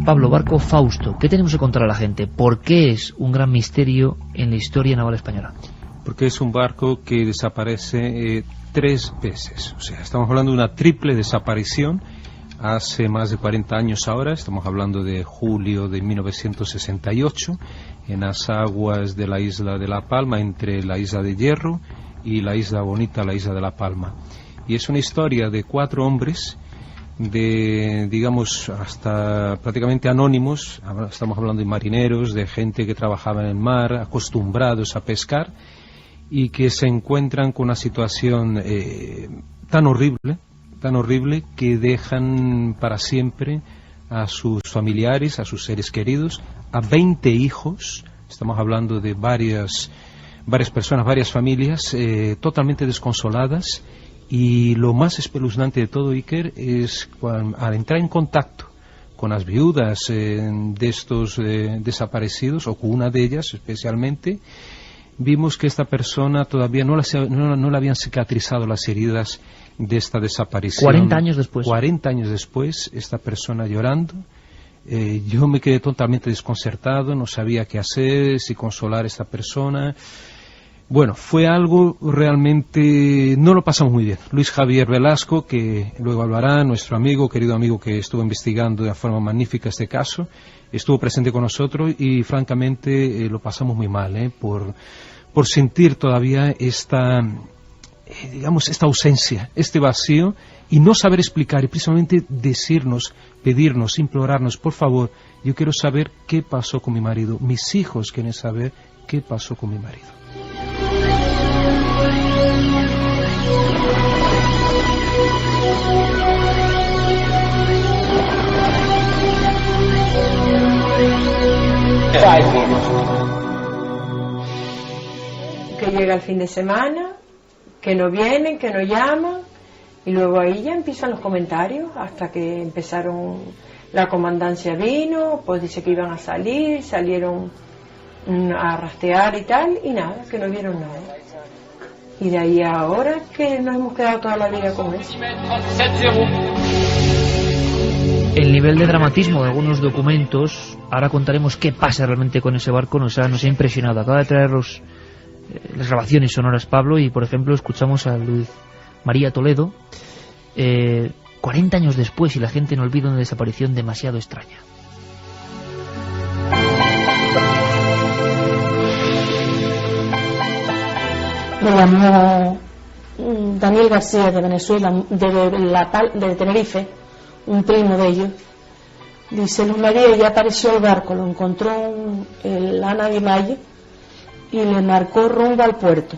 Pablo, barco Fausto, ¿qué tenemos que contar a la gente? ¿Por qué es un gran misterio en la historia naval española? Porque es un barco que desaparece 3 veces. O sea, estamos hablando de una triple desaparición hace más de 40 años ahora. Estamos hablando de julio de 1968 en las aguas de la isla de La Palma, entre la isla de Hierro y la isla bonita, la isla de La Palma. Y es una historia de 4 hombres de, digamos, hasta prácticamente anónimos. Estamos hablando de marineros, de gente que trabajaba en el mar, acostumbrados a pescar, y que se encuentran con una situación tan horrible que dejan para siempre a sus familiares, a sus seres queridos, a 20 hijos. Estamos hablando de varias personas, varias familias totalmente desconsoladas. Y lo más espeluznante de todo, Iker, es al entrar en contacto con las viudas de estos desaparecidos, o con una de ellas especialmente, vimos que esta persona todavía no le habían cicatrizado las heridas de esta desaparición. 40 años después. 40 años después, esta persona llorando. Yo me quedé totalmente desconcertado, no sabía qué hacer, si consolar a esta persona. Bueno, fue algo realmente... no lo pasamos muy bien. Luis Javier Velasco, que luego hablará, nuestro amigo, querido amigo que estuvo investigando de forma magnífica este caso, estuvo presente con nosotros y francamente lo pasamos muy mal, por sentir todavía esta ausencia, este vacío, y no saber explicar, y precisamente decirnos, pedirnos, implorarnos, por favor, yo quiero saber qué pasó con mi marido. Mis hijos quieren saber qué pasó con mi marido. Que llega el fin de semana, que no vienen, que no llaman, y luego ahí ya empiezan los comentarios, hasta que empezaron, la comandancia vino, pues dice que iban a salir, salieron a rastrear y tal, y nada, que no vieron nada. Y de ahí a ahora que nos hemos quedado toda la vida con eso. El nivel de dramatismo de algunos documentos, ahora contaremos qué pasa realmente con ese barco, nos ha impresionado. Acaba de traeros las grabaciones sonoras Pablo, y por ejemplo escuchamos a Luis María Toledo 40 años después, y la gente no olvida una desaparición demasiado extraña. Me llamó Daniel García de Venezuela, de Tenerife, un primo de ellos. Dice: Luz María, ya apareció el barco, lo encontró el Ana de Mayo y le marcó rumbo al puerto.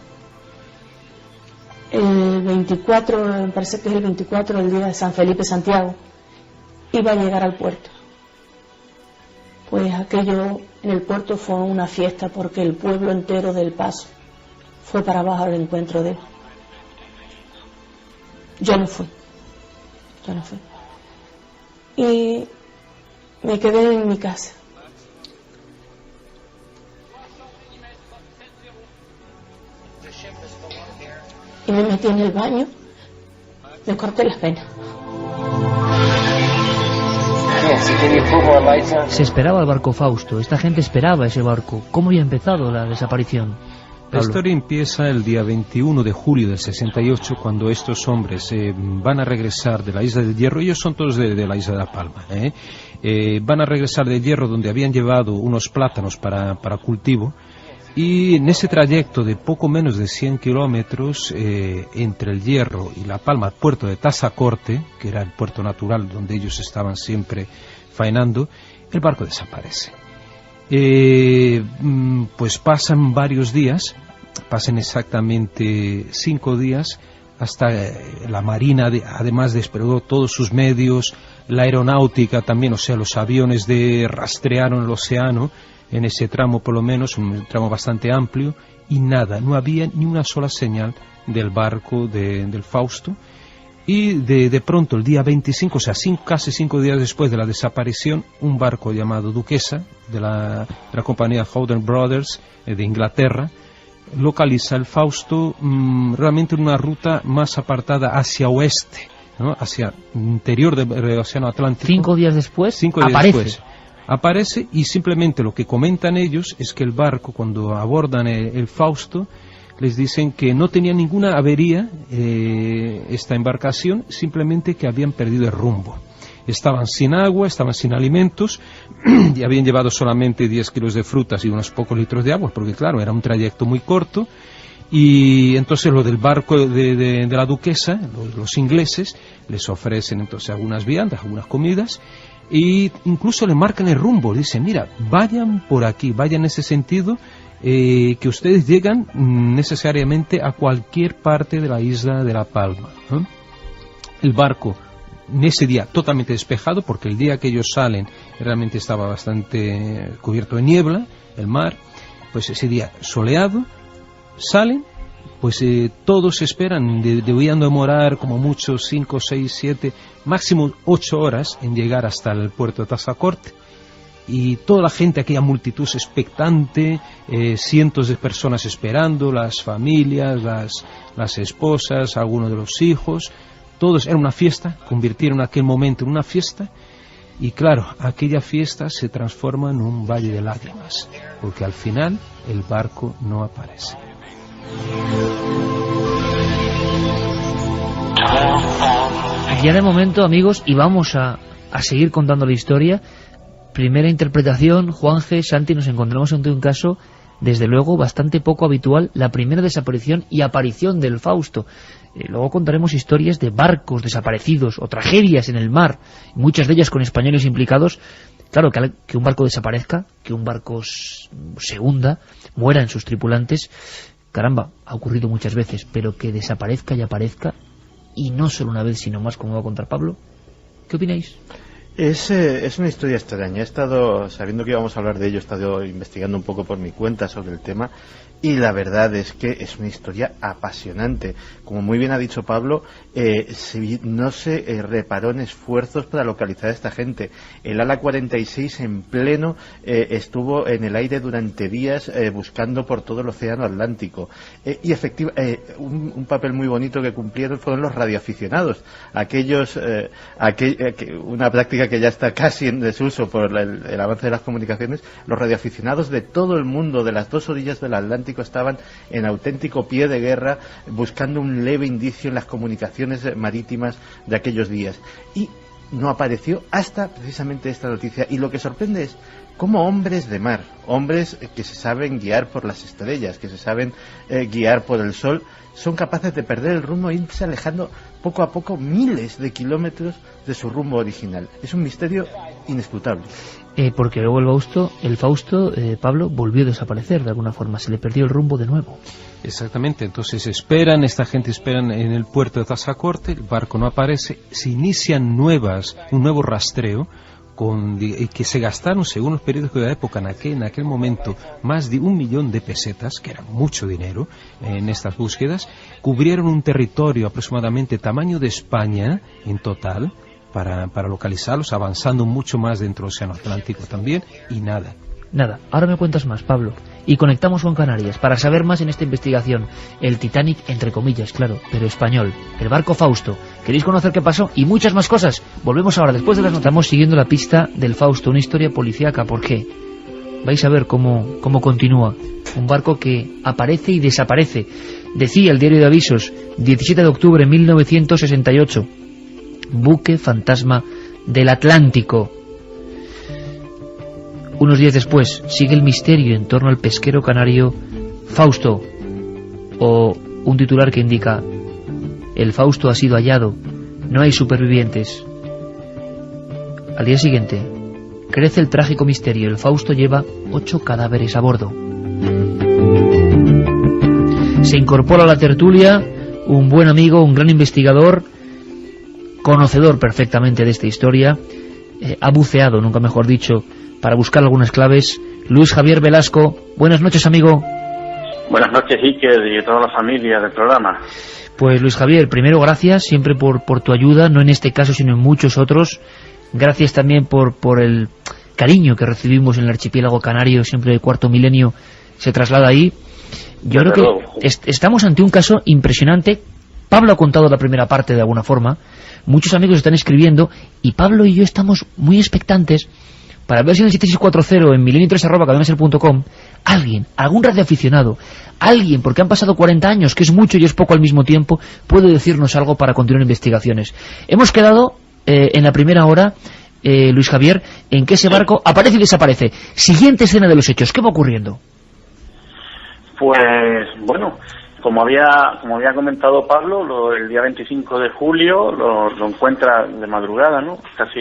El 24, me parece que es el 24 del día de San Felipe Santiago, iba a llegar al puerto. Pues aquello en el puerto fue una fiesta, porque el pueblo entero del Paso fue para abajo al encuentro de él. Yo no fui. Y me quedé en mi casa. Y me metí en el baño, me corté las venas. Se esperaba el barco Fausto, esta gente esperaba ese barco. ¿Cómo había empezado la desaparición? La historia empieza el día 21 de julio del 68, cuando estos hombres van a regresar de la isla del Hierro. Ellos son todos de la isla de La Palma. Van a regresar de Hierro, donde habían llevado unos plátanos para cultivo. Y en ese trayecto de poco menos de 100 kilómetros entre el Hierro y La Palma, el puerto de Tazacorte, que era el puerto natural donde ellos estaban siempre faenando, el barco desaparece. Pues pasan varios días, pasan exactamente 5 días, hasta la Marina además desplegó todos sus medios, la aeronáutica también, o sea, los aviones rastrearon el océano, en ese tramo por lo menos, un tramo bastante amplio, y nada, no había ni una sola señal del barco del Fausto. Y de pronto, el día 25, o sea, casi 5 días después de la desaparición, un barco llamado Duquesa, de la compañía Howden Brothers, de Inglaterra, localiza el Fausto realmente en una ruta más apartada hacia oeste, ¿no? Hacia el interior del Océano Atlántico. 5 días después, 5 días después aparece, y simplemente lo que comentan ellos es que el barco, cuando abordan el Fausto, les dicen que no tenía ninguna avería esta embarcación, simplemente que habían perdido el rumbo. Estaban sin agua, estaban sin alimentos, y habían llevado solamente 10 kilos de frutas y unos pocos litros de agua, porque claro, era un trayecto muy corto. Y entonces lo del barco de la Duquesa, los ingleses, les ofrecen entonces algunas viandas, algunas comidas, y incluso le marcan el rumbo. Dicen: mira, vayan por aquí, vayan en ese sentido, que ustedes llegan necesariamente a cualquier parte de la isla de La Palma, ¿no? El barco en ese día totalmente despejado, porque el día que ellos salen realmente estaba bastante cubierto de niebla, el mar. Pues ese día soleado, salen, pues todos esperan, debían demorar como mucho 5, 6, 7, máximo 8 horas en llegar hasta el puerto de Tazacorte. Y toda la gente, aquella multitud expectante, cientos de personas esperando, las familias, las esposas, algunos de los hijos, todos, era una fiesta, convirtieron aquel momento en una fiesta, y claro, aquella fiesta se transforma en un valle de lágrimas, porque al final el barco no aparece. Ya de momento, amigos, y vamos a seguir contando la historia. Primera interpretación, Juanje, Santi, nos encontramos ante un caso, desde luego, bastante poco habitual, la primera desaparición y aparición del Fausto. Luego contaremos historias de barcos desaparecidos o tragedias en el mar, muchas de ellas con españoles implicados. Claro, que un barco desaparezca, que un barco se hunda, mueran sus tripulantes, caramba, ha ocurrido muchas veces, pero que desaparezca y aparezca, y no solo una vez, sino más, como va a contar Pablo. ¿Qué opináis? Es una historia extraña. He estado, sabiendo que íbamos a hablar de ello, he estado investigando un poco por mi cuenta sobre el tema, y la verdad es que es una historia apasionante. Como muy bien ha dicho Pablo, no se reparó en esfuerzos para localizar a esta gente. El ala 46 en pleno estuvo en el aire durante días buscando por todo el océano Atlántico. Y efectivamente, un papel muy bonito que cumplieron fueron los radioaficionados. Una práctica que ya está casi en desuso por el avance de las comunicaciones. Los radioaficionados de todo el mundo, de las dos orillas del Atlántico, estaban en auténtico pie de guerra buscando un leve indicio en las comunicaciones marítimas de aquellos días, y no apareció hasta precisamente esta noticia. Y lo que sorprende es cómo hombres de mar, hombres que se saben guiar por las estrellas, que se saben guiar por el sol, son capaces de perder el rumbo e irse alejando poco a poco miles de kilómetros de su rumbo original. Es un misterio inescrutable. Porque luego el Fausto, Pablo, volvió a desaparecer de alguna forma, se le perdió el rumbo de nuevo. Exactamente, entonces esta gente esperan en el puerto de Tazacorte, el barco no aparece, se inician un nuevo rastreo, que se gastaron, según los periódicos de la época, en aquel momento, más de 1 millón de pesetas, que era mucho dinero en estas búsquedas. Cubrieron un territorio aproximadamente tamaño de España en total, para localizarlos, avanzando mucho más dentro del océano Atlántico también, y nada. Ahora me cuentas más, Pablo, y conectamos con Canarias para saber más en esta investigación. El Titanic, entre comillas, claro, pero español, el barco Fausto. ¿Queréis conocer qué pasó? Y muchas más cosas. Volvemos ahora, después de las notas. Estamos siguiendo la pista del Fausto, una historia policíaca. ¿Por qué? Vais a ver cómo continúa. Un barco que aparece y desaparece. Decía el diario de avisos, 17 de octubre de 1968, buque fantasma del Atlántico. Unos días después sigue el misterio en torno al pesquero canario Fausto, o un titular que indica: el Fausto ha sido hallado, no hay supervivientes. Al día siguiente crece el trágico misterio: el Fausto lleva 8 cadáveres a bordo. Se incorpora a la tertulia un buen amigo, un gran investigador, conocedor perfectamente de esta historia, ha buceado, nunca mejor dicho, para buscar algunas claves. Luis Javier Velasco, buenas noches, amigo. Buenas noches, Iker, y toda la familia del programa. Pues Luis Javier, primero gracias siempre por tu ayuda, no en este caso sino en muchos otros. Gracias también por el cariño que recibimos en el archipiélago canario, siempre el cuarto milenio se traslada ahí. Yo creo que estamos ante un caso impresionante. Pablo ha contado la primera parte de alguna forma, muchos amigos están escribiendo, y Pablo y yo estamos muy expectantes para ver si en el 7640 en milenio3@cadenaser.com alguien, algún radioaficionado, alguien, porque han pasado 40 años, que es mucho y es poco al mismo tiempo, puede decirnos algo para continuar investigaciones. Hemos quedado en la primera hora, Luis Javier, en que ese barco aparece y desaparece. Siguiente escena de los hechos, ¿qué va ocurriendo? Pues bueno, como había comentado Pablo, el día 25 de julio lo encuentra de madrugada, ¿no? Casi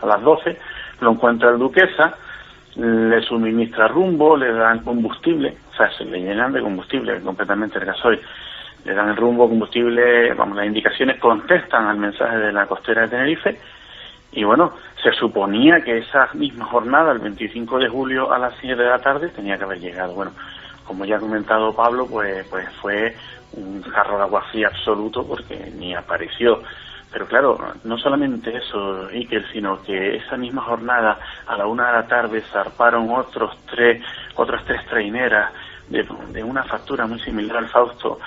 a las 12, lo encuentra el Duquesa, le suministra rumbo, le dan combustible, o sea, se le llenan de combustible completamente el gasoil, le dan el rumbo, combustible, las indicaciones contestan al mensaje de la costera de Tenerife, y bueno, se suponía que esa misma jornada, el 25 de julio a las 7 de la tarde, tenía que haber llegado. Bueno, como ya ha comentado Pablo, pues fue un jarro de agua fría absoluto porque ni apareció. Pero claro, no solamente eso, Iker, sino que esa misma jornada, a la 1 de la tarde, zarparon otras tres traineras de una factura muy similar al Fausto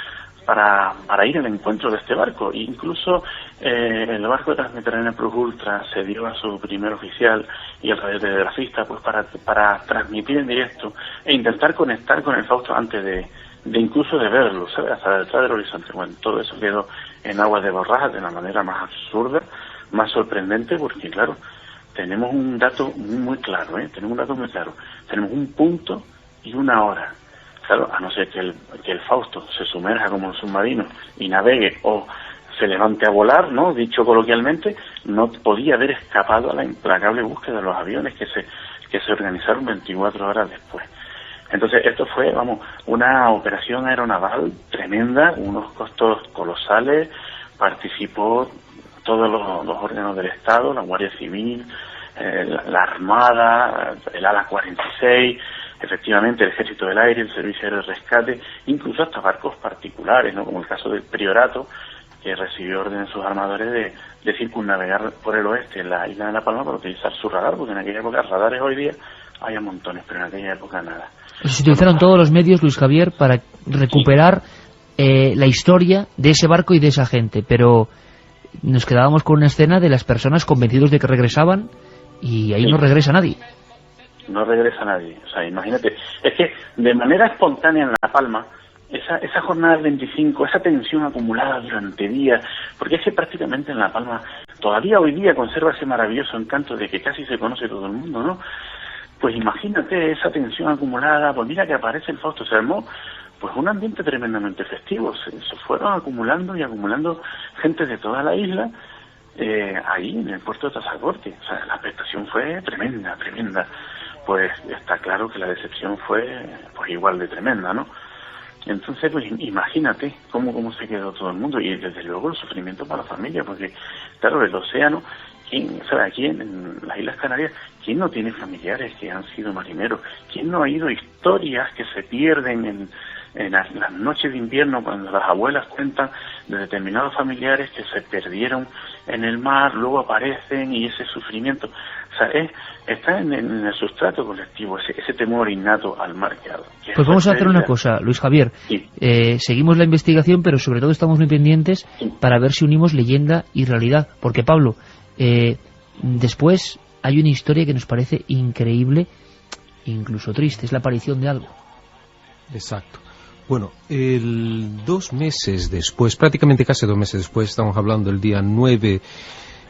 para ir al encuentro de este barco. Incluso el barco de Transmediterránea Plus Ultra se dio a su primer oficial y al radiotelegrafista pues para transmitir en directo e intentar conectar con el Fausto antes de incluso de verlo, ¿sabes? Hasta detrás del horizonte. Bueno, todo eso quedó en aguas de borrajas de la manera más absurda, más sorprendente, porque claro, tenemos un dato muy claro, tenemos un dato muy claro. Tenemos un punto y una hora. Claro, a no ser que el Fausto se sumerja como un submarino y navegue o se levante a volar, ¿no? Dicho coloquialmente, no podía haber escapado a la implacable búsqueda de los aviones que se organizaron 24 horas después. Entonces esto fue, una operación aeronaval tremenda, unos costos colosales, participó todos los órganos del Estado, la Guardia Civil, la Armada, el ala 46, efectivamente el Ejército del Aire, el Servicio Aéreo de Rescate, incluso hasta barcos particulares, ¿no? Como el caso del Priorato, que recibió orden de sus armadores de circunnavegar por el oeste la isla de La Palma para utilizar su radar, porque en aquella época radares hoy día había montones, pero en aquella época nada. Se utilizaron todos los medios, Luis Javier, para recuperar la historia de ese barco y de esa gente, pero nos quedábamos con una escena de las personas convencidos de que regresaban y ahí no regresa nadie. No regresa nadie. O sea, imagínate, es que de manera espontánea en La Palma, esa jornada del 25, esa tensión acumulada durante días, porque es que prácticamente en La Palma todavía hoy día conserva ese maravilloso encanto de que casi se conoce todo el mundo, ¿no? Pues imagínate esa tensión acumulada, pues mira que aparece el Fausto, se armó pues un ambiente tremendamente festivo, se fueron acumulando y acumulando gente de toda la isla ahí en el puerto de Tazacorte. O sea, la expectación fue tremenda. Pues está claro que la decepción fue pues igual de tremenda, ¿no? Entonces, pues imagínate cómo se quedó todo el mundo y desde luego el sufrimiento para la familia, porque claro, el océano, aquí en las Islas Canarias, ¿quién no tiene familiares que han sido marineros? ¿Quién no ha oído historias que se pierden en las noches de invierno cuando las abuelas cuentan de determinados familiares que se perdieron en el mar, luego aparecen y ese sufrimiento? O sea, está en el sustrato colectivo, ese temor innato al mar. Pues vamos a hacer una cosa, Luis Javier. Sí. Seguimos la investigación, pero sobre todo estamos muy pendientes para ver si unimos leyenda y realidad. Porque, Pablo, después hay una historia que nos parece increíble, incluso triste, es la aparición de algo. Exacto. Bueno, 2 meses después, prácticamente casi 2 meses después, estamos hablando del día 9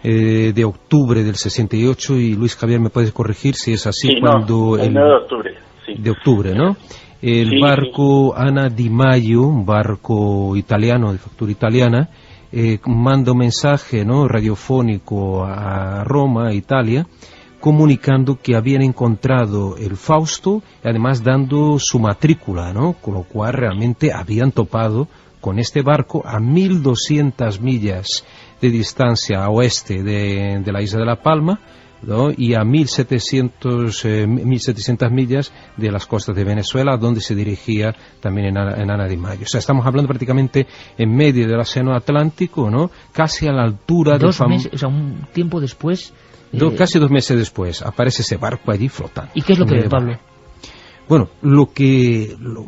de octubre del 68, y Luis Javier, ¿me puedes corregir si es así? Sí, cuando el 9 de octubre. Sí. De octubre, ¿no? El barco Anna Di Maio, un barco italiano, de factura italiana, manda un mensaje, ¿no?, radiofónico a Roma, Italia, comunicando que habían encontrado el Fausto, y además dando su matrícula, ¿no?, con lo cual realmente habían topado con este barco a 1.200 millas de distancia a oeste de la isla de La Palma, ¿no?, y a 1.700 millas de las costas de Venezuela, donde se dirigía también en Anna Di Maio. O sea, estamos hablando prácticamente en medio del Océano Atlántico, ¿no?, casi a la altura de... 2 meses, o sea, un tiempo después... casi 2 meses después aparece ese barco allí flotando. ¿Y qué es lo que ve, Pablo? Bueno, lo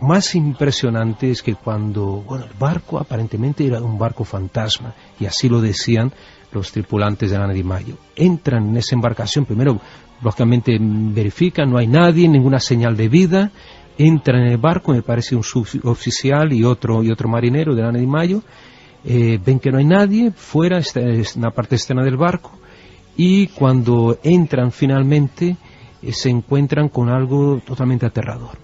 más impresionante es que cuando, el barco aparentemente era un barco fantasma, y así lo decían los tripulantes de Anna Di Maio. Entran en esa embarcación, primero, lógicamente verifican, no hay nadie, ninguna señal de vida, entran en el barco, me parece un suboficial y otro marinero de Anna Di Maio, ven que no hay nadie, fuera, es una parte externa del barco, y cuando entran finalmente se encuentran con algo totalmente aterrador.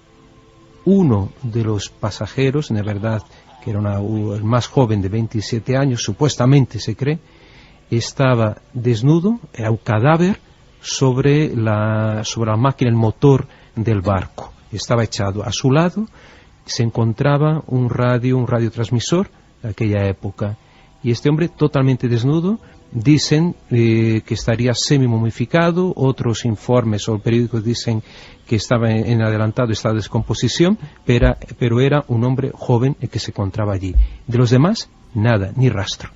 Uno de los pasajeros, de verdad, que era el más joven de 27 años, supuestamente se cree, estaba desnudo, era un cadáver sobre la máquina, el motor del barco. Estaba echado a su lado, se encontraba un radiotransmisor de aquella época, y este hombre totalmente desnudo. Dicen que estaría semi-momificado, otros informes o periódicos dicen que estaba en adelantado estado de descomposición, pero era un hombre joven el que se encontraba allí. De los demás, nada, ni rastro.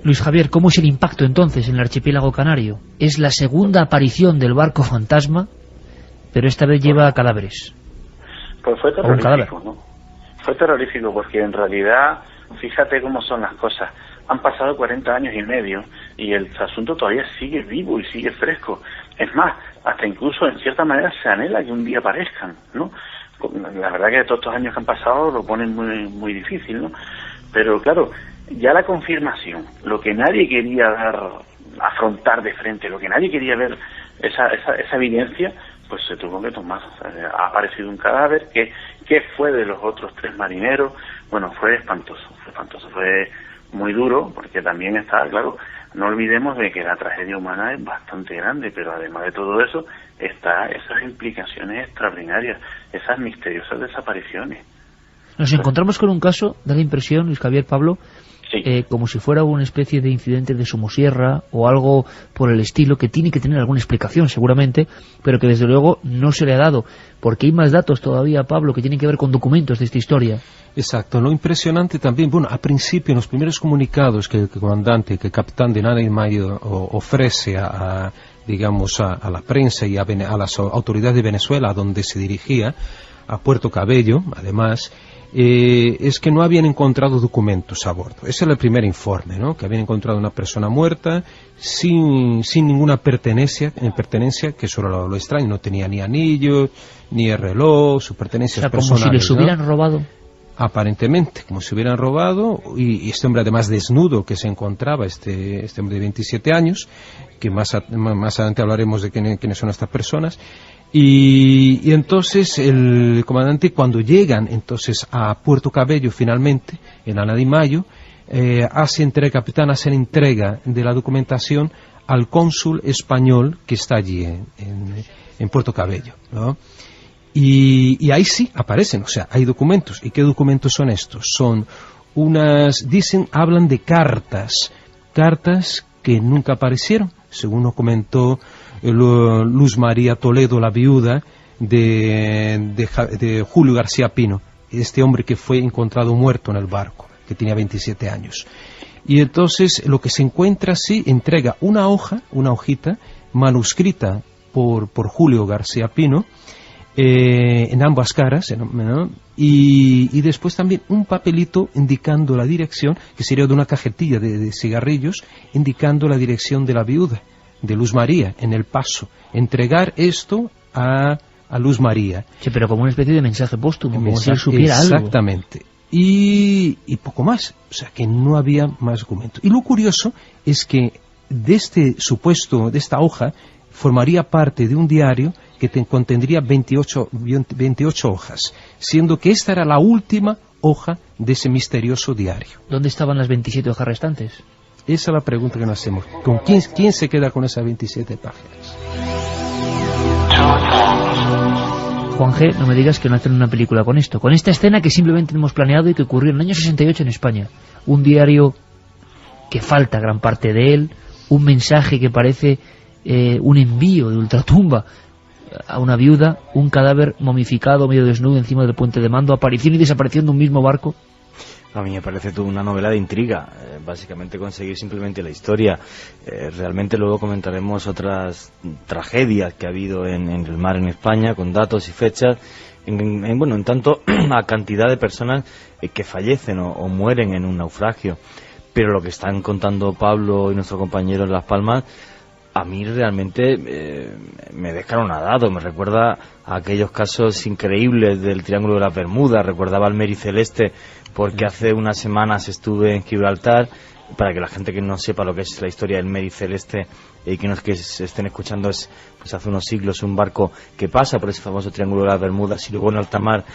Luis Javier, ¿cómo es el impacto entonces en el archipiélago canario? Es la segunda aparición del barco fantasma, pero esta vez lleva cadáveres. Pues fue terrorífico, ¿no? Fue terrorífico porque en realidad, fíjate cómo son las cosas. Han pasado 40 años y medio y el asunto todavía sigue vivo y sigue fresco. Es más, hasta incluso en cierta manera se anhela que un día aparezcan, ¿no? La verdad que todos estos años que han pasado lo ponen muy, muy difícil, ¿no? Pero claro, ya la confirmación, lo que nadie quería afrontar de frente, lo que nadie quería ver, esa evidencia, pues se tuvo que tomar. O sea, ha aparecido un cadáver. ¿Qué fue de los otros 3 marineros? Bueno, fue espantoso, fue muy duro, porque también está, claro, no olvidemos de que la tragedia humana es bastante grande, pero además de todo eso, está esas implicaciones extraordinarias, esas misteriosas desapariciones. Nos encontramos con un caso, da la impresión, Luis Javier, Pablo, como si fuera una especie de incidente de somosierra o algo por el estilo, que tiene que tener alguna explicación seguramente, pero que desde luego no se le ha dado, porque hay más datos todavía, Pablo, que tienen que ver con documentos de esta historia. Exacto, lo impresionante también, bueno, al principio, en los primeros comunicados que el comandante, que el capitán de Nana y Mayo ofrece digamos, a la prensa y a las autoridades de Venezuela, a donde se dirigía, a Puerto Cabello, además, es que no habían encontrado documentos a bordo. Ese era el primer informe, ¿no? Que habían encontrado una persona muerta sin ninguna pertenencia, que eso era lo extraño, no tenía ni anillo, ni el reloj, sus pertenencias personales. Como si les hubieran robado. Aparentemente, como si hubieran robado, y este hombre además desnudo que se encontraba, este hombre de 27 años, que más adelante hablaremos de quiénes son estas personas. Y entonces el comandante, cuando llegan entonces a Puerto Cabello finalmente, en Nana de Mayo, el capitán hace entrega de la documentación al cónsul español que está allí en Puerto Cabello, ¿no? Y ahí sí aparecen, o sea, hay documentos. ¿Y qué documentos son estos? Son hablan de cartas que nunca aparecieron, según nos comentó Luz María Toledo, la viuda de Julio García Pino, este hombre que fue encontrado muerto en el barco, que tenía 27 años. Y entonces lo que se encuentra, sí, entrega una hojita manuscrita por Julio García Pino, en ambas caras, ¿no? Y después también un papelito indicando la dirección, que sería de una cajetilla de cigarrillos, indicando la dirección de la viuda, de Luz María, en El Paso. Entregar esto a Luz María. Sí, pero como una especie de mensaje póstumo, como si él supiera algo. Exactamente. Y poco más, o sea que no había más documentos. Y lo curioso es que de esta hoja, formaría parte de un diario que contendría 28 hojas, siendo que esta era la última hoja de ese misterioso diario. ¿Dónde estaban las 27 hojas restantes? Esa es la pregunta que nos hacemos. ¿Con quién se queda con esas 27 páginas? Juan G., no me digas que no hacen una película con esto, con esta escena que simplemente hemos planeado y que ocurrió en el año 68 en España. Un diario que falta gran parte de él, un mensaje que parece un envío de ultratumba a una viuda, un cadáver momificado, medio desnudo encima del puente de mando, aparición y desaparición de un mismo barco. A mí me parece toda una novela de intriga, básicamente conseguir simplemente la historia. Realmente luego comentaremos otras tragedias que ha habido en el mar en España, con datos y fechas, en tanto a cantidad de personas que fallecen o mueren en un naufragio. Pero lo que están contando Pablo y nuestro compañero en Las Palmas, a mí realmente me deja anonadado. Me recuerda a aquellos casos increíbles del Triángulo de las Bermudas. Recordaba al Mary Celeste, porque hace unas semanas estuve en Gibraltar. Para que la gente que no sepa lo que es la historia del Mary Celeste y que nos que estén escuchando, es pues hace unos siglos un barco que pasa por ese famoso Triángulo de las Bermudas y luego en alta mar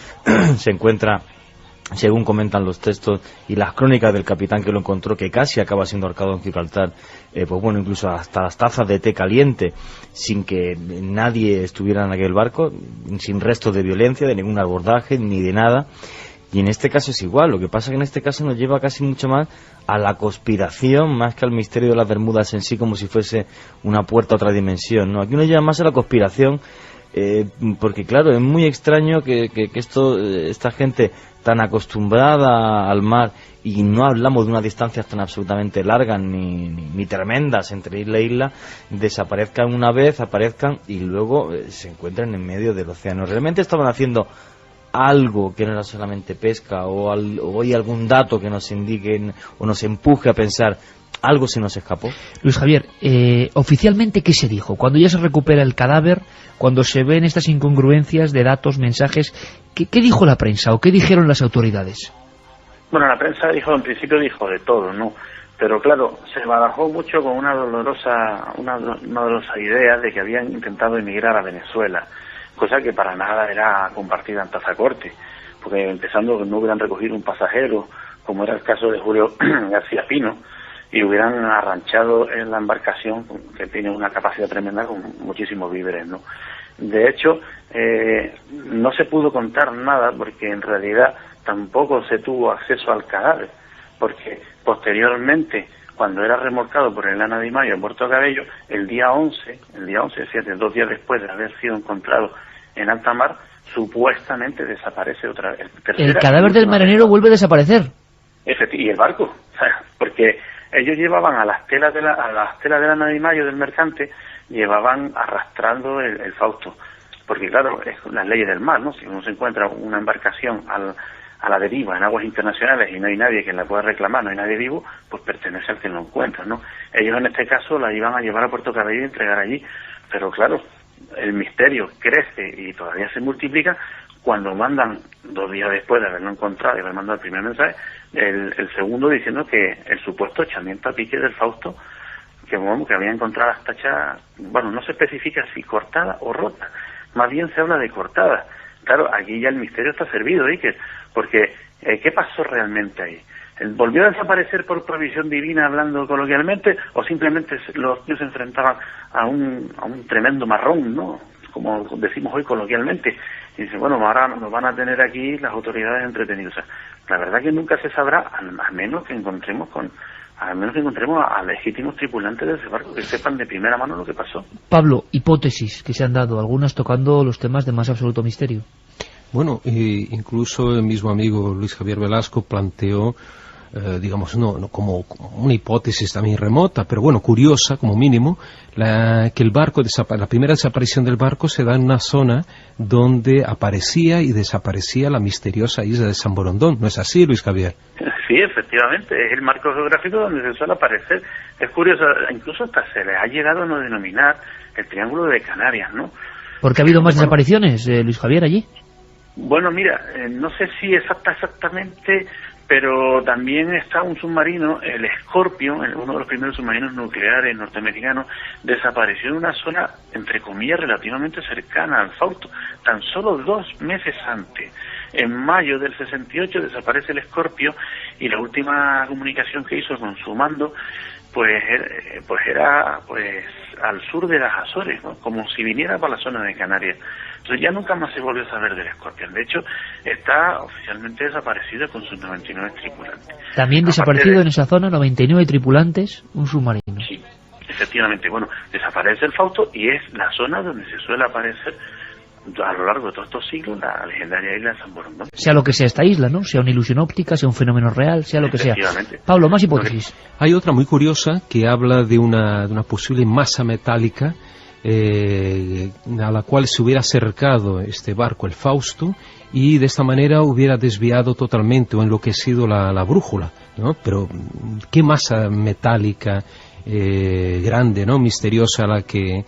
se encuentra, según comentan los textos y las crónicas del capitán que lo encontró, que casi acaba siendo ahorcado en Gibraltar, pues bueno, incluso hasta las tazas de té caliente, sin que nadie estuviera en aquel barco, sin restos de violencia, de ningún abordaje, ni de nada. Y en este caso es igual, lo que pasa es que en este caso nos lleva casi mucho más a la conspiración, más que al misterio de las Bermudas en sí, como si fuese una puerta a otra dimensión, ¿no? Aquí nos lleva más a la conspiración, porque claro, es muy extraño que esta gente tan acostumbrada al mar, y no hablamos de unas distancias tan absolutamente largas ni tremendas entre isla e isla, desaparezcan una vez, aparezcan y luego se encuentran en medio del océano. ¿Realmente estaban haciendo algo que no era solamente pesca, o hay algún dato que nos indique o nos empuje a pensar algo se nos escapó? Luis Javier, oficialmente, ¿qué se dijo? Cuando ya se recupera el cadáver, cuando se ven estas incongruencias de datos, mensajes, ¿qué dijo la prensa o qué dijeron las autoridades? Bueno, la prensa en principio dijo de todo, ¿no? Pero claro, se barajó mucho con una dolorosa idea de que habían intentado emigrar a Venezuela, cosa que para nada era compartida en Tazacorte, porque empezando no hubieran recogido un pasajero, como era el caso de Julio García Pino, y hubieran arranchado en la embarcación, que tiene una capacidad tremenda con muchísimos víveres, ¿no? De hecho, no se pudo contar nada, porque en realidad tampoco se tuvo acceso al cadáver, porque posteriormente, cuando era remolcado por el Ana Di Mayo en Puerto Cabello, el día 11, es decir, 2 días después de haber sido encontrado en alta mar, supuestamente desaparece otra vez. El cadáver del marinero vuelve a desaparecer. Y el barco, porque ellos llevaban a las telas de la Ana Di Mayo del mercante, llevaban arrastrando el Fausto, porque claro, es las leyes del mar, ¿no? Si uno se encuentra una embarcación a la deriva en aguas internacionales y no hay nadie que la pueda reclamar, no hay nadie vivo, pues pertenece al que lo encuentra, ¿no? Ellos en este caso la iban a llevar a Puerto Cabello y entregar allí, pero claro, el misterio crece y todavía se multiplica cuando mandan 2 días después de haberlo encontrado y haber mandado el primer mensaje, el segundo diciendo que el supuesto echamiento a pique del Fausto, que había encontrado las tachas, bueno, no se especifica si cortada o rota, más bien se habla de cortada. Claro, aquí ya el misterio está servido, Iker, porque ¿qué pasó realmente ahí? ¿Volvió a desaparecer por provisión divina, hablando coloquialmente, o simplemente los tíos se enfrentaban a un tremendo marrón, ¿no? Como decimos hoy coloquialmente? Y dice, bueno, ahora nos van a tener aquí las autoridades entretenidas. O sea, la verdad que nunca se sabrá, a menos que encontremos a legítimos tripulantes de ese barco que sepan de primera mano lo que pasó. Pablo, hipótesis que se han dado, algunas tocando los temas de más absoluto misterio. Bueno, incluso el mismo amigo Luis Javier Velasco planteó, digamos, no como una hipótesis también remota, pero bueno, curiosa como mínimo, que el barco, la primera desaparición del barco se da en una zona donde aparecía y desaparecía la misteriosa isla de San Borondón. ¿No es así, Luis Javier? Sí, efectivamente, es el marco geográfico donde se suele aparecer. Es curioso, incluso hasta se le ha llegado a no denominar el Triángulo de Canarias, ¿no? ¿Por qué ha habido más desapariciones, Luis Javier, allí? Bueno, mira, no sé si exactamente, pero también está un submarino, el Scorpion, uno de los primeros submarinos nucleares norteamericanos, desapareció en una zona, entre comillas, relativamente cercana al Fausto, tan solo 2 meses antes. En mayo del 68 desaparece el Scorpio, y la última comunicación que hizo con su mando pues era al sur de las Azores, ¿no? Como si viniera para la zona de Canarias. Entonces ya nunca más se volvió a saber del Scorpion. De hecho, está oficialmente desaparecido con sus 99 tripulantes. También desaparecido en esa zona, 99 tripulantes, un submarino. Sí, efectivamente. Bueno, desaparece el Fausto y es la zona donde se suele aparecer a lo largo de todos estos siglos la legendaria isla de San Borondón. Sea lo que sea esta isla, ¿no? Sea una ilusión óptica, sea un fenómeno real, sea lo que sea. Pablo, más hipótesis. Hay otra muy curiosa que habla de una posible masa metálica a la cual se hubiera acercado este barco, el Fausto, y de esta manera hubiera desviado totalmente o enloquecido la brújula, ¿no? Pero ¿qué masa metálica grande, ¿no? Misteriosa la que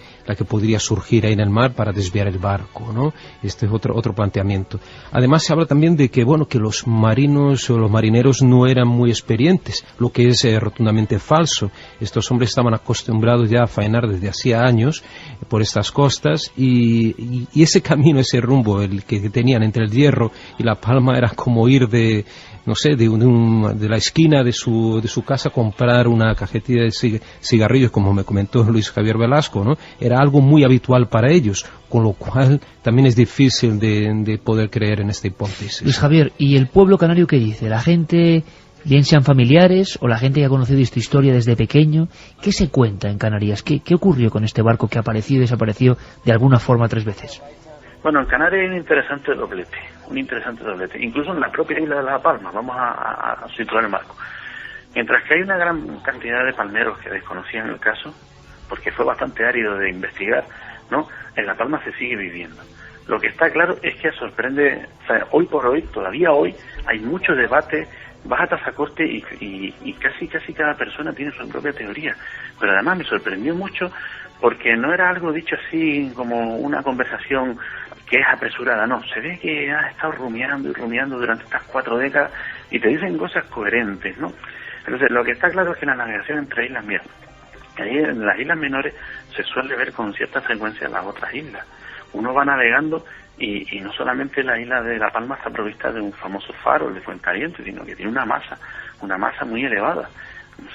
podría surgir ahí en el mar para desviar el barco, ¿no? Este es otro planteamiento. Además se habla también de que, bueno, que los marinos o los marineros no eran muy experientes, lo que es rotundamente falso. Estos hombres estaban acostumbrados ya a faenar desde hacía años por estas costas y ese camino, ese rumbo, el que tenían entre el Hierro y La Palma era como ir de no sé, de la esquina de su casa comprar una cajetilla de cigarrillos, como me comentó Luis Javier Velasco, ¿no? Era algo muy habitual para ellos, con lo cual también es difícil de poder creer en esta hipótesis. Luis Javier, ¿y el pueblo canario qué dice? ¿La gente, bien sean familiares o la gente que ha conocido esta historia desde pequeño, qué se cuenta en Canarias? ¿Qué ocurrió con este barco que apareció y desapareció de alguna forma 3 veces? Bueno, en Canarias hay un interesante doblete. Incluso en la propia isla de La Palma, vamos a situar el marco. Mientras que hay una gran cantidad de palmeros que desconocían el caso, porque fue bastante árido de investigar, ¿no? En La Palma se sigue viviendo. Lo que está claro es que sorprende, o sea, hoy por hoy, todavía hoy, hay mucho debate, vas a Tazacorte y casi cada persona tiene su propia teoría. Pero además me sorprendió mucho porque no era algo dicho así como una conversación que es apresurada, no, se ve que has estado rumiando durante estas 4 décadas y te dicen cosas coherentes, ¿no? Entonces, lo que está claro es que la navegación entre islas, mira, ahí en las islas menores se suele ver con cierta frecuencia las otras islas. Uno va navegando y no solamente la isla de La Palma está provista de un famoso faro, el de Fuencaliente, sino que tiene una masa muy elevada.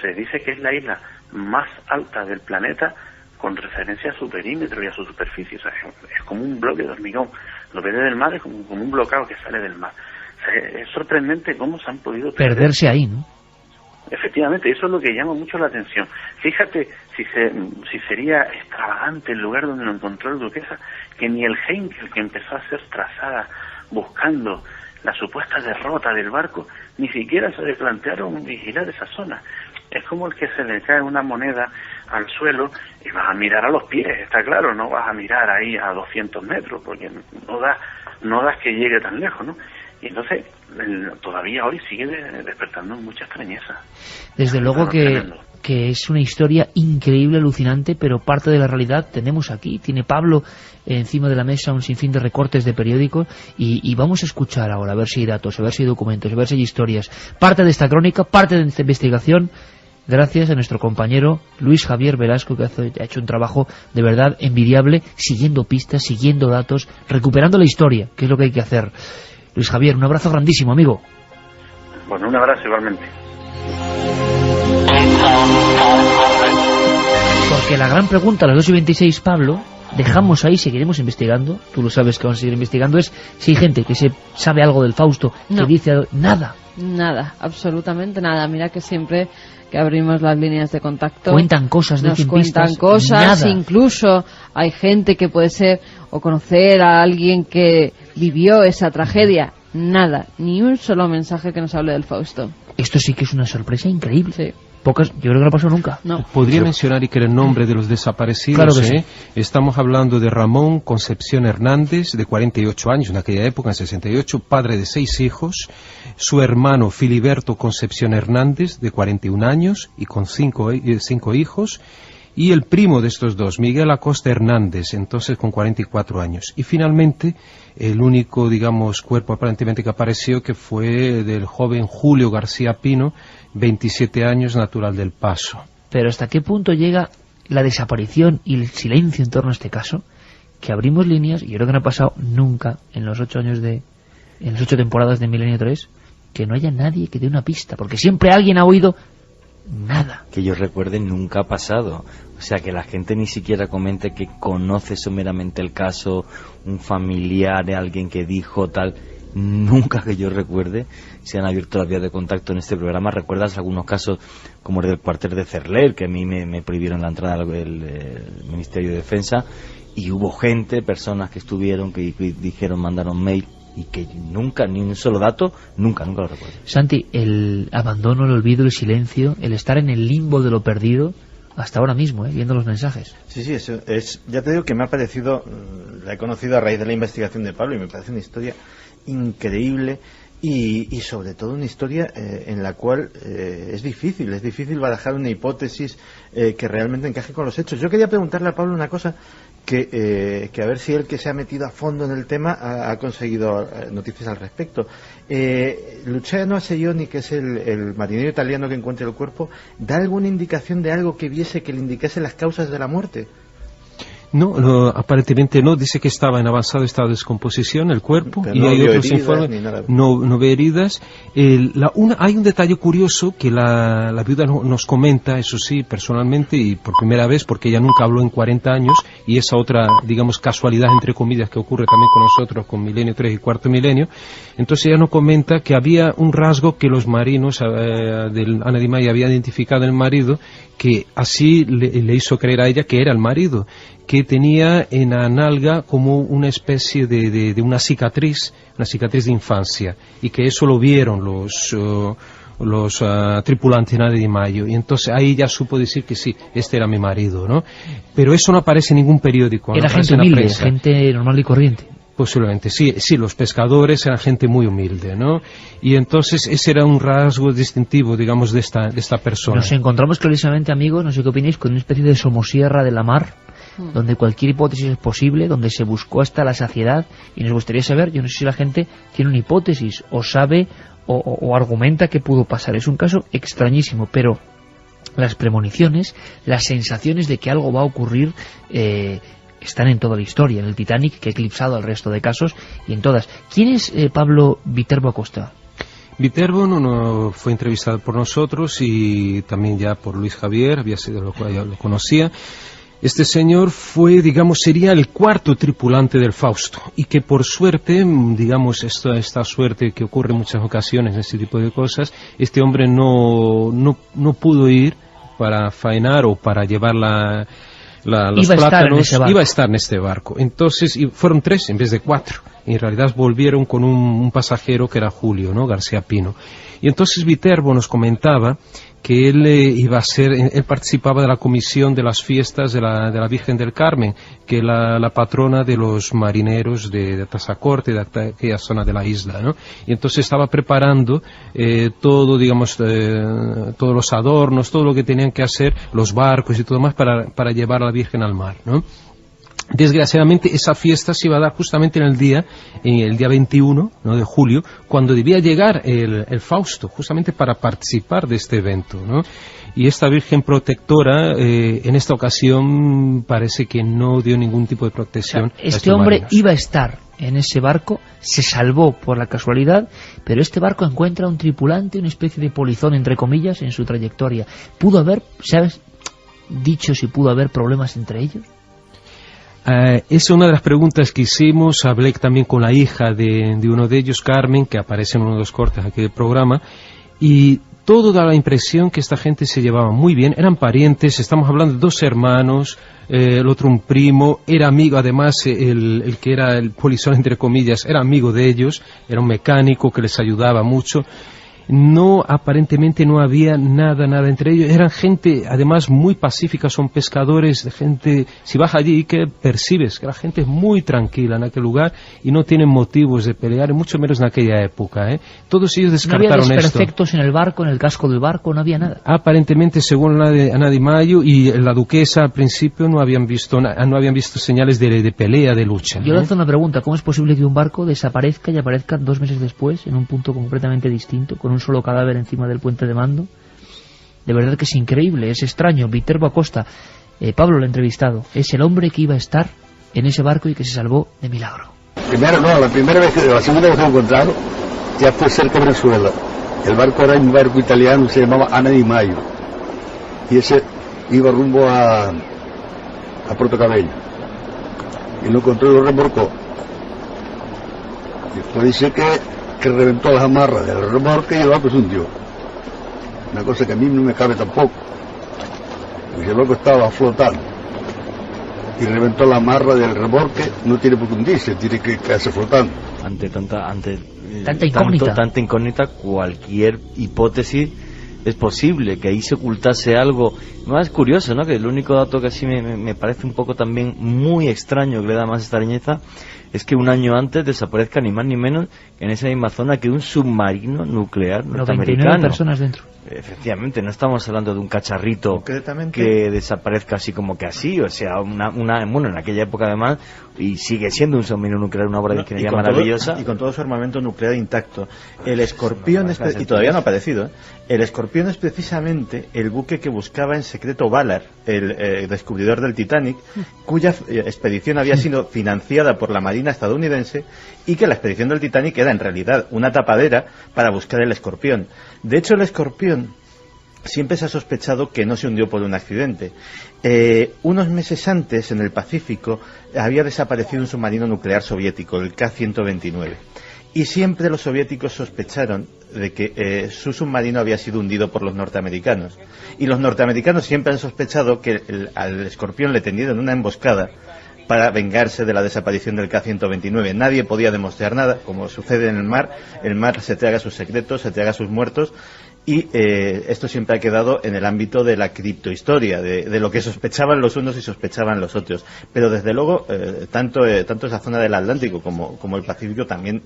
Se dice que es la isla más alta del planeta con referencia a su perímetro y a su superficie. O sea, es como un bloque de hormigón. Lo que ves del mar es como un bloqueo que sale del mar. O sea, es sorprendente cómo se han podido perderse ahí, ¿no? Efectivamente, eso es lo que llama mucho la atención. Fíjate si sería extravagante el lugar donde lo encontró el Duquesa, que ni el Heinkel, que empezó a ser trazada buscando la supuesta derrota del barco, ni siquiera se le plantearon vigilar esa zona. Es como el que se le cae una moneda al suelo y vas a mirar a los pies, está claro, no vas a mirar ahí a 200 metros, porque no das que llegue tan lejos, ¿no? Y entonces, todavía hoy sigue despertando mucha extrañeza. Desde luego que es una historia increíble, alucinante, pero parte de la realidad tenemos aquí. Tiene Pablo encima de la mesa un sinfín de recortes de periódicos y vamos a escuchar ahora, a ver si hay datos, a ver si hay documentos, a ver si hay historias. Parte de esta crónica, parte de esta investigación, gracias a nuestro compañero Luis Javier Velasco, que ha hecho un trabajo de verdad envidiable, siguiendo pistas, siguiendo datos, recuperando la historia, que es lo que hay que hacer. Luis Javier, un abrazo grandísimo, amigo. Bueno, un abrazo igualmente. Porque la gran pregunta a las 2:26, Pablo, dejamos ahí, seguiremos investigando, tú lo sabes que vamos a seguir investigando, es si hay gente que sabe algo del Fausto, que dice nada. Nada, absolutamente nada. Mira que siempre que abrimos las líneas de contacto cuentan cosas, nos cuentan cosas, nada. Incluso hay gente que puede ser o conocer a alguien que vivió esa tragedia. Nada, ni un solo mensaje que nos hable del Fausto. Esto sí que es una sorpresa increíble. Sí. Pocas, yo creo que no pasó nunca. No. Podría mencionar y que el nombre de los desaparecidos. Claro que sí. Estamos hablando de Ramón Concepción Hernández, de 48 años, en aquella época, en 68, padre de 6 hijos. Su hermano Filiberto Concepción Hernández, de 41 años, y con 5 hijos. Y el primo de estos dos, Miguel Acosta Hernández, entonces con 44 años. Y finalmente, el único, digamos, cuerpo aparentemente que apareció, que fue del joven Julio García Pino, 27 años, natural del Paso. Pero ¿hasta qué punto llega la desaparición y el silencio en torno a este caso? Que abrimos líneas, y yo creo que no ha pasado nunca en los 8 temporadas de Milenio 3, que no haya nadie que dé una pista, porque siempre alguien ha oído nada. Que yo recuerde, nunca ha pasado. O sea, que la gente ni siquiera comente que conoce someramente el caso, un familiar de alguien que dijo tal. Nunca que yo recuerde se han abierto las vías de contacto en este programa. ¿Recuerdas algunos casos como el del cuartel de Cerler, que a mí me prohibieron la entrada del Ministerio de Defensa, y hubo gente, personas que estuvieron, que dijeron, mandaron mail, y que nunca, ni un solo dato, nunca lo recuerdo. Santi, el abandono, el olvido, el silencio, el estar en el limbo de lo perdido, hasta ahora mismo, viendo los mensajes. Sí, eso es. Ya te digo que me ha parecido, la he conocido a raíz de la investigación de Pablo, y me parece una historia increíble y sobre todo una historia en la cual es difícil barajar una hipótesis que realmente encaje con los hechos. Yo quería preguntarle a Pablo una cosa, que a ver si él, que se ha metido a fondo en el tema, ha conseguido noticias al respecto. Luciano Assayoni, que es el marinero italiano que encuentra el cuerpo, ¿da alguna indicación de algo que viese que le indicase las causas de la muerte? No, aparentemente no. Dice que estaba en avanzado estado de descomposición el cuerpo. Pero y no hay vio otros heridas informes. ni nada. No ve heridas. Hay un detalle curioso que la viuda nos comenta, eso sí, personalmente y por primera vez, porque ella nunca habló en 40 años, y esa otra, digamos, casualidad, entre comillas, que ocurre también con nosotros, con Milenio 3 y Cuarto Milenio. Entonces ella nos comenta que había un rasgo que los marinos del Ana Di Maio habían identificado en el marido, que así le hizo creer a ella que era el marido, que tenía en la nalga como una especie de una cicatriz de infancia, y que eso lo vieron los tripulantes de Ana Di Maio, y entonces ahí ya supo decir que sí, este era mi marido, ¿no? Pero eso no aparece en ningún periódico. Era gente humilde, gente normal y corriente. Posiblemente, sí, los pescadores eran gente muy humilde, ¿no? Y entonces ese era un rasgo distintivo, digamos, de esta persona. Nos encontramos clarísimamente, amigos, no sé qué opináis, con una especie de somosierra de la mar, donde cualquier hipótesis es posible, donde se buscó hasta la saciedad, y nos gustaría saber, yo no sé si la gente tiene una hipótesis, o sabe, o argumenta que pudo pasar. Es un caso extrañísimo, pero las premoniciones, las sensaciones de que algo va a ocurrir, están en toda la historia, en el Titanic, que ha eclipsado al resto de casos, y en todas. ¿Quién es Pablo Viterbo Acosta? Viterbo no fue entrevistado por nosotros y también ya por Luis Javier, había sido lo cual ya lo conocía. Este señor sería el cuarto tripulante del Fausto, y que por suerte, digamos, esta suerte que ocurre en muchas ocasiones en este tipo de cosas, este hombre no pudo ir para faenar o para llevar los plátanos, iba a estar en este barco. Entonces, fueron 3 en vez de 4. En realidad volvieron con un pasajero que era Julio, ¿no? García Pino. Y entonces Viterbo nos comentaba que él participaba de la comisión de las fiestas de la Virgen del Carmen, que es la patrona de los marineros de Tazacorte, de aquella zona de la isla, ¿no? Y entonces estaba preparando todo, digamos, todos los adornos, todo lo que tenían que hacer, los barcos y todo más para llevar a la Virgen al mar, ¿no? Desgraciadamente esa fiesta se iba a dar justamente en el día 21, ¿no?, de julio, cuando debía llegar el Fausto, justamente para participar de este evento, ¿no? Y esta Virgen protectora, en esta ocasión, parece que no dio ningún tipo de protección. O sea, este hombre iba a estar en ese barco, se salvó por la casualidad, pero este barco encuentra un tripulante, una especie de polizón, entre comillas, en su trayectoria. ¿Pudo haber, sabes, dicho si pudo haber problemas entre ellos? Es una de las preguntas que hicimos. Hablé también con la hija de uno de ellos, Carmen, que aparece en uno de los cortes aquí del programa, y todo da la impresión que esta gente se llevaba muy bien, eran parientes, estamos hablando de 2 hermanos, el otro un primo, era amigo, además el que era el polizón, entre comillas, era amigo de ellos, era un mecánico que les ayudaba mucho. Aparentemente no había nada entre ellos, eran gente además muy pacífica, son pescadores, de gente, si vas allí que percibes que la gente es muy tranquila en aquel lugar y no tienen motivos de pelear, mucho menos en aquella época, ¿eh? Todos ellos descartaron esto. ¿No había desperfectos en el barco, en el casco del barco? ¿No había nada? Aparentemente, según Ana Di Maio y la duquesa, al principio no habían visto señales de pelea, de lucha. Yo lanzo una pregunta: ¿cómo es posible que un barco desaparezca y aparezca 2 meses después en un punto completamente distinto, con un solo cadáver encima del puente de mando? De verdad que es increíble, es extraño. Viterbo Acosta, Pablo lo ha entrevistado, es el hombre que iba a estar en ese barco y que se salvó de milagro. La segunda vez que lo he encontrado ya fue cerca de Venezuela. El barco era un barco italiano, se llamaba Ana Di Maio, y ese iba rumbo a Puerto Cabello, y lo encontró y lo remorcó. Después dice que reventó las amarras del remolque y el barco se hundió. Una cosa que a mí no me cabe tampoco, porque el barco estaba flotando y reventó la amarra del remolque, no tiene por qué hundirse, tiene que quedarse flotando. Ante tanta incógnita, cualquier hipótesis es posible, que ahí se ocultase algo. Más curioso, ¿no?, que el único dato que así me parece un poco también muy extraño, que le da más extrañeza, es que un año antes desaparezca ni más ni menos en esa misma zona que un submarino nuclear norteamericano. 99 personas dentro. Efectivamente, no estamos hablando de un cacharrito que desaparezca así como que así, o sea, bueno, en aquella época además, y sigue siendo un submarino nuclear, una obra de ingeniería maravillosa. Y con todo su armamento nuclear intacto. El Escorpión, y todavía no ha aparecido, el Escorpión es precisamente el buque que buscaba en secreto Ballard, el descubridor del Titanic, cuya expedición había sido financiada por la Marina estadounidense y que la expedición del Titanic era en realidad una tapadera para buscar el Escorpión. De hecho, el Escorpión siempre se ha sospechado que no se hundió por un accidente. Unos meses antes, en el Pacífico, había desaparecido un submarino nuclear soviético, el K-129. Y siempre los soviéticos sospecharon de que su submarino había sido hundido por los norteamericanos. Y los norteamericanos siempre han sospechado que al Escorpión le tendieron una emboscada para vengarse de la desaparición del K-129. Nadie podía demostrar nada, como sucede en el mar se traga sus secretos, se traga sus muertos, y esto siempre ha quedado en el ámbito de la criptohistoria, de lo que sospechaban los unos y sospechaban los otros. Pero desde luego, tanto esa zona del Atlántico como el Pacífico también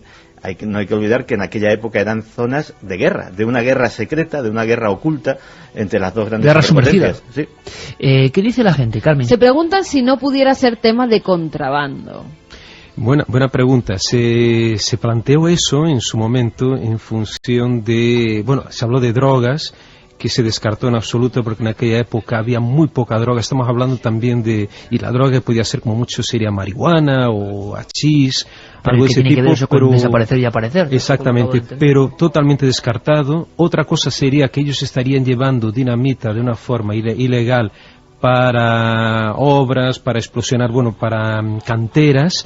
no hay que olvidar que en aquella época eran zonas de guerra, de una guerra secreta, de una guerra oculta entre las dos grandes superpotencias. Sí. ¿Qué dice la gente, Carmen? Se preguntan si no pudiera ser tema de contrabando. Buena pregunta. Se planteó eso en su momento en función de... Bueno, se habló de drogas, que se descartó en absoluto porque en aquella época había muy poca droga. Estamos hablando también de... Y la droga podía ser como mucho sería marihuana o hachís, algo de ese tipo. Que eso con desaparecer y aparecer. Exactamente, pero totalmente descartado. Otra cosa sería que ellos estarían llevando dinamita de una forma ilegal para obras, para explosionar, para canteras.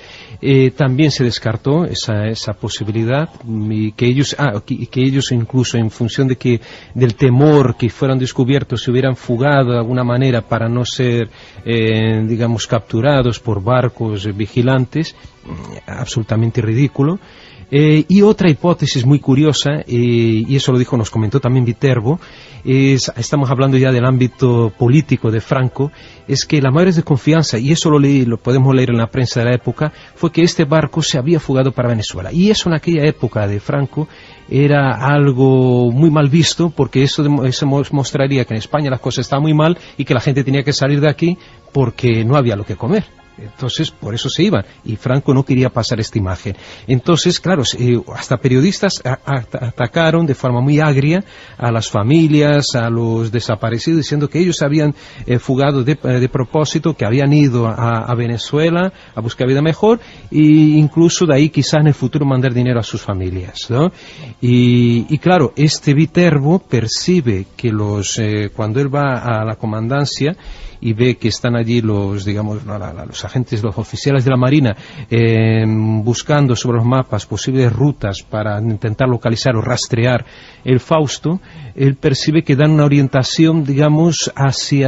También se descartó esa posibilidad, y que ellos incluso en función del temor que fueran descubiertos se hubieran fugado de alguna manera para no ser digamos capturados por barcos vigilantes. Absolutamente ridículo. Y otra hipótesis muy curiosa, y eso nos comentó también Viterbo, estamos hablando ya del ámbito político de Franco, es que la mayor desconfianza, y eso lo podemos leer en la prensa de la época, fue que este barco se había fugado para Venezuela. Y eso en aquella época de Franco era algo muy mal visto, porque eso mostraría que en España las cosas estaban muy mal y que la gente tenía que salir de aquí porque no había lo que comer. Entonces, por eso se iban, y Franco no quería pasar esta imagen. Entonces, claro, hasta periodistas atacaron de forma muy agria a las familias, a los desaparecidos, diciendo que ellos habían fugado de propósito, que habían ido a Venezuela a buscar vida mejor, e incluso de ahí quizás en el futuro mandar dinero a sus familias, ¿no? Y claro, este Viterbo percibe que cuando él va a la comandancia y ve que están allí los agentes, los oficiales de la Marina, buscando sobre los mapas posibles rutas para intentar localizar o rastrear el Fausto, él percibe que dan una orientación,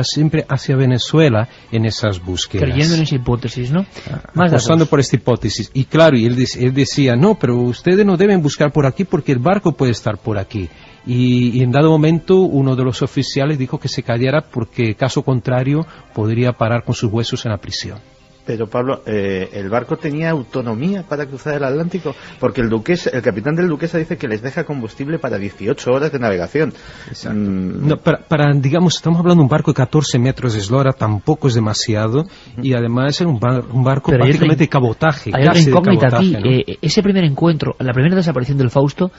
siempre hacia Venezuela en esas búsquedas. Creyendo en esa hipótesis, ¿no? Apostando por esta hipótesis. Y claro, él decía, no, pero ustedes no deben buscar por aquí porque el barco puede estar por aquí. Y en dado momento uno de los oficiales dijo que se callara porque caso contrario podría parar con sus huesos en la prisión. Pero Pablo, ¿el barco tenía autonomía para cruzar el Atlántico? Porque el capitán del Duquesa dice que les deja combustible para 18 horas de navegación. No, estamos hablando de un barco de 14 metros de eslora, tampoco es demasiado, y además era un barco prácticamente de cabotaje. Hay otra incógnita aquí, ¿no? Ese primer encuentro, la primera desaparición del Fausto,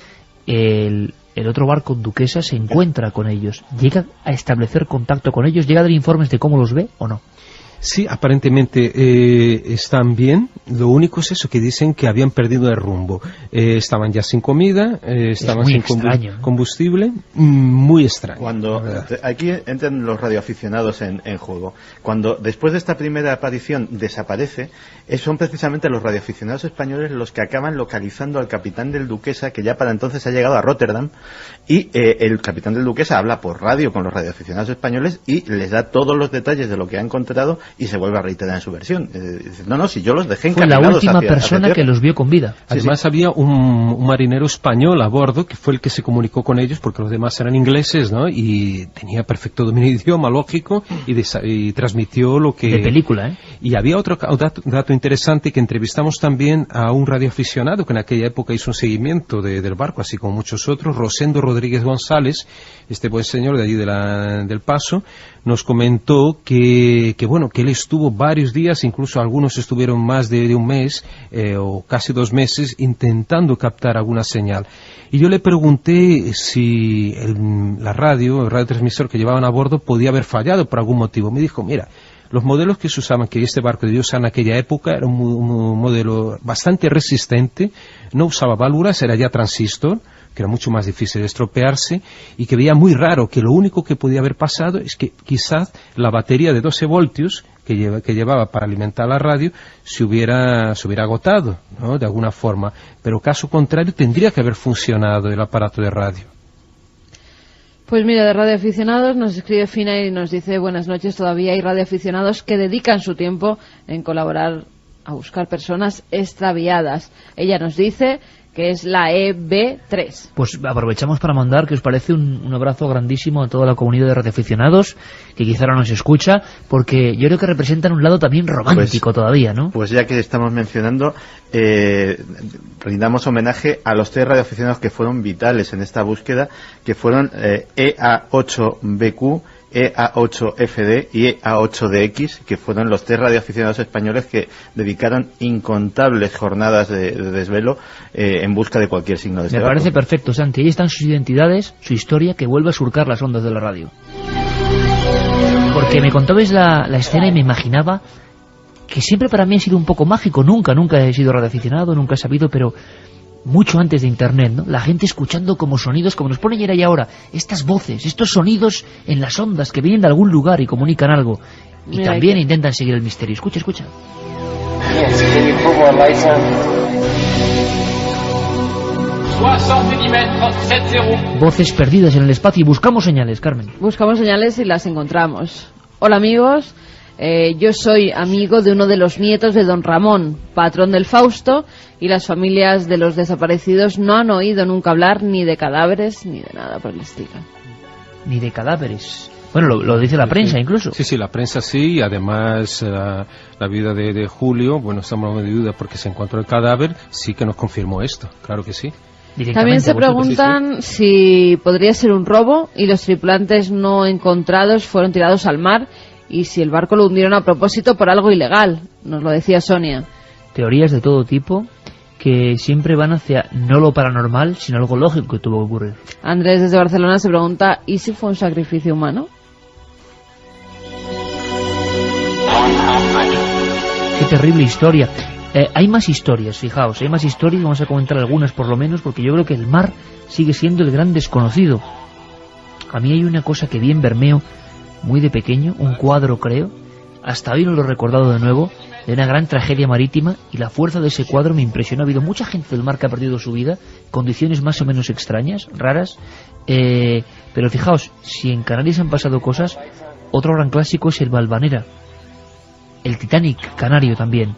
el otro barco Duquesa se encuentra con ellos, llega a establecer contacto con ellos, llega a dar informes de cómo los ve o no. Sí, aparentemente están bien. Lo único es eso, que dicen que habían perdido el rumbo. Estaban ya sin comida, estaban sin combustible. Muy extraño. Cuando aquí entran los radioaficionados en juego. Cuando después de esta primera aparición desaparece, son precisamente los radioaficionados españoles los que acaban localizando al capitán del Duquesa, que ya para entonces ha llegado a Rotterdam, y el capitán del Duquesa habla por radio con los radioaficionados españoles y les da todos los detalles de lo que ha encontrado, y se vuelve a reiterar en su versión. No, si yo los dejé encaminados. Fue la última persona que los vio con vida. Además había un marinero español a bordo que fue el que se comunicó con ellos, porque los demás eran ingleses, ¿no? Y tenía perfecto dominio de idioma, lógico, y transmitió lo que... De película, ¿eh? Y había otro dato interesante, que entrevistamos también a un radioaficionado que en aquella época hizo un seguimiento del barco, así como muchos otros, Rosendo Rodríguez González, este buen señor de allí del Paso, nos comentó que porque él estuvo varios días, incluso algunos estuvieron más de un mes o casi 2 meses intentando captar alguna señal. Y yo le pregunté si el radiotransmisor que llevaban a bordo podía haber fallado por algún motivo. Me dijo, mira, los modelos que se usaban, que este barco debió usar en aquella época, era un modelo bastante resistente, no usaba válvulas, era ya transistor, que era mucho más difícil de estropearse, y que veía muy raro que lo único que podía haber pasado es que quizás la batería de 12 voltios que llevaba para alimentar la radio se hubiera agotado, ¿no?, de alguna forma, pero caso contrario tendría que haber funcionado el aparato de radio. Pues mira, de radioaficionados nos escribe Fina y nos dice: buenas noches, todavía hay radioaficionados que dedican su tiempo en colaborar a buscar personas extraviadas. Ella nos dice que es la EB3. Pues aprovechamos para mandar, que os parece, un abrazo grandísimo a toda la comunidad de radioaficionados que quizá ahora nos escucha, porque yo creo que representan un lado también romántico todavía, ¿no? Pues ya que estamos mencionando, rindamos homenaje a los 3 radioaficionados que fueron vitales en esta búsqueda, que fueron EA8BQ, EA8FD y EA8DX, que fueron los 3 radioaficionados españoles que dedicaron incontables jornadas de desvelo en busca de cualquier signo de este barco. Me parece perfecto, Santi. Ahí están sus identidades, su historia, que vuelve a surcar las ondas de la radio. Porque me contabais la escena y me imaginaba que siempre para mí ha sido un poco mágico. Nunca he sido radioaficionado, nunca he sabido, pero mucho antes de Internet, ¿no? La gente escuchando como sonidos, como nos pone ayer y ahora, estas voces, estos sonidos en las ondas que vienen de algún lugar y comunican algo. Y mira, también intentan seguir el misterio. Escucha. Voces perdidas en el espacio y buscamos señales, Carmen. Buscamos señales y las encontramos. Hola amigos, yo soy amigo de uno de los nietos de don Ramón, patrón del Fausto, y las familias de los desaparecidos no han oído nunca hablar ni de cadáveres ni de nada por el estilo. Ni de cadáveres. Bueno, lo dice la prensa, incluso. Sí, la prensa sí, y además la vida de Julio, bueno, estamos en duda porque se encontró el cadáver, sí que nos confirmó esto, claro que sí. También se preguntan si podría ser un robo y los tripulantes no encontrados fueron tirados al mar, y si el barco lo hundieron a propósito por algo ilegal, nos lo decía Sonia. Teorías de todo tipo que siempre van hacia no lo paranormal, sino algo lógico que tuvo que ocurrir. Andrés desde Barcelona se pregunta: ¿y si fue un sacrificio humano? Qué terrible historia. Hay más historias, fijaos, hay más historias, vamos a comentar algunas por lo menos, porque yo creo que el mar sigue siendo el gran desconocido. A mí hay una cosa que vi en Bermeo muy de pequeño, un cuadro creo, hasta hoy no lo he recordado de nuevo, de una gran tragedia marítima, y la fuerza de ese cuadro me impresionó. Ha habido mucha gente del mar que ha perdido su vida, condiciones más o menos extrañas, raras, pero fijaos, si en Canarias han pasado cosas, otro gran clásico es el Valvanera, el Titanic canario también.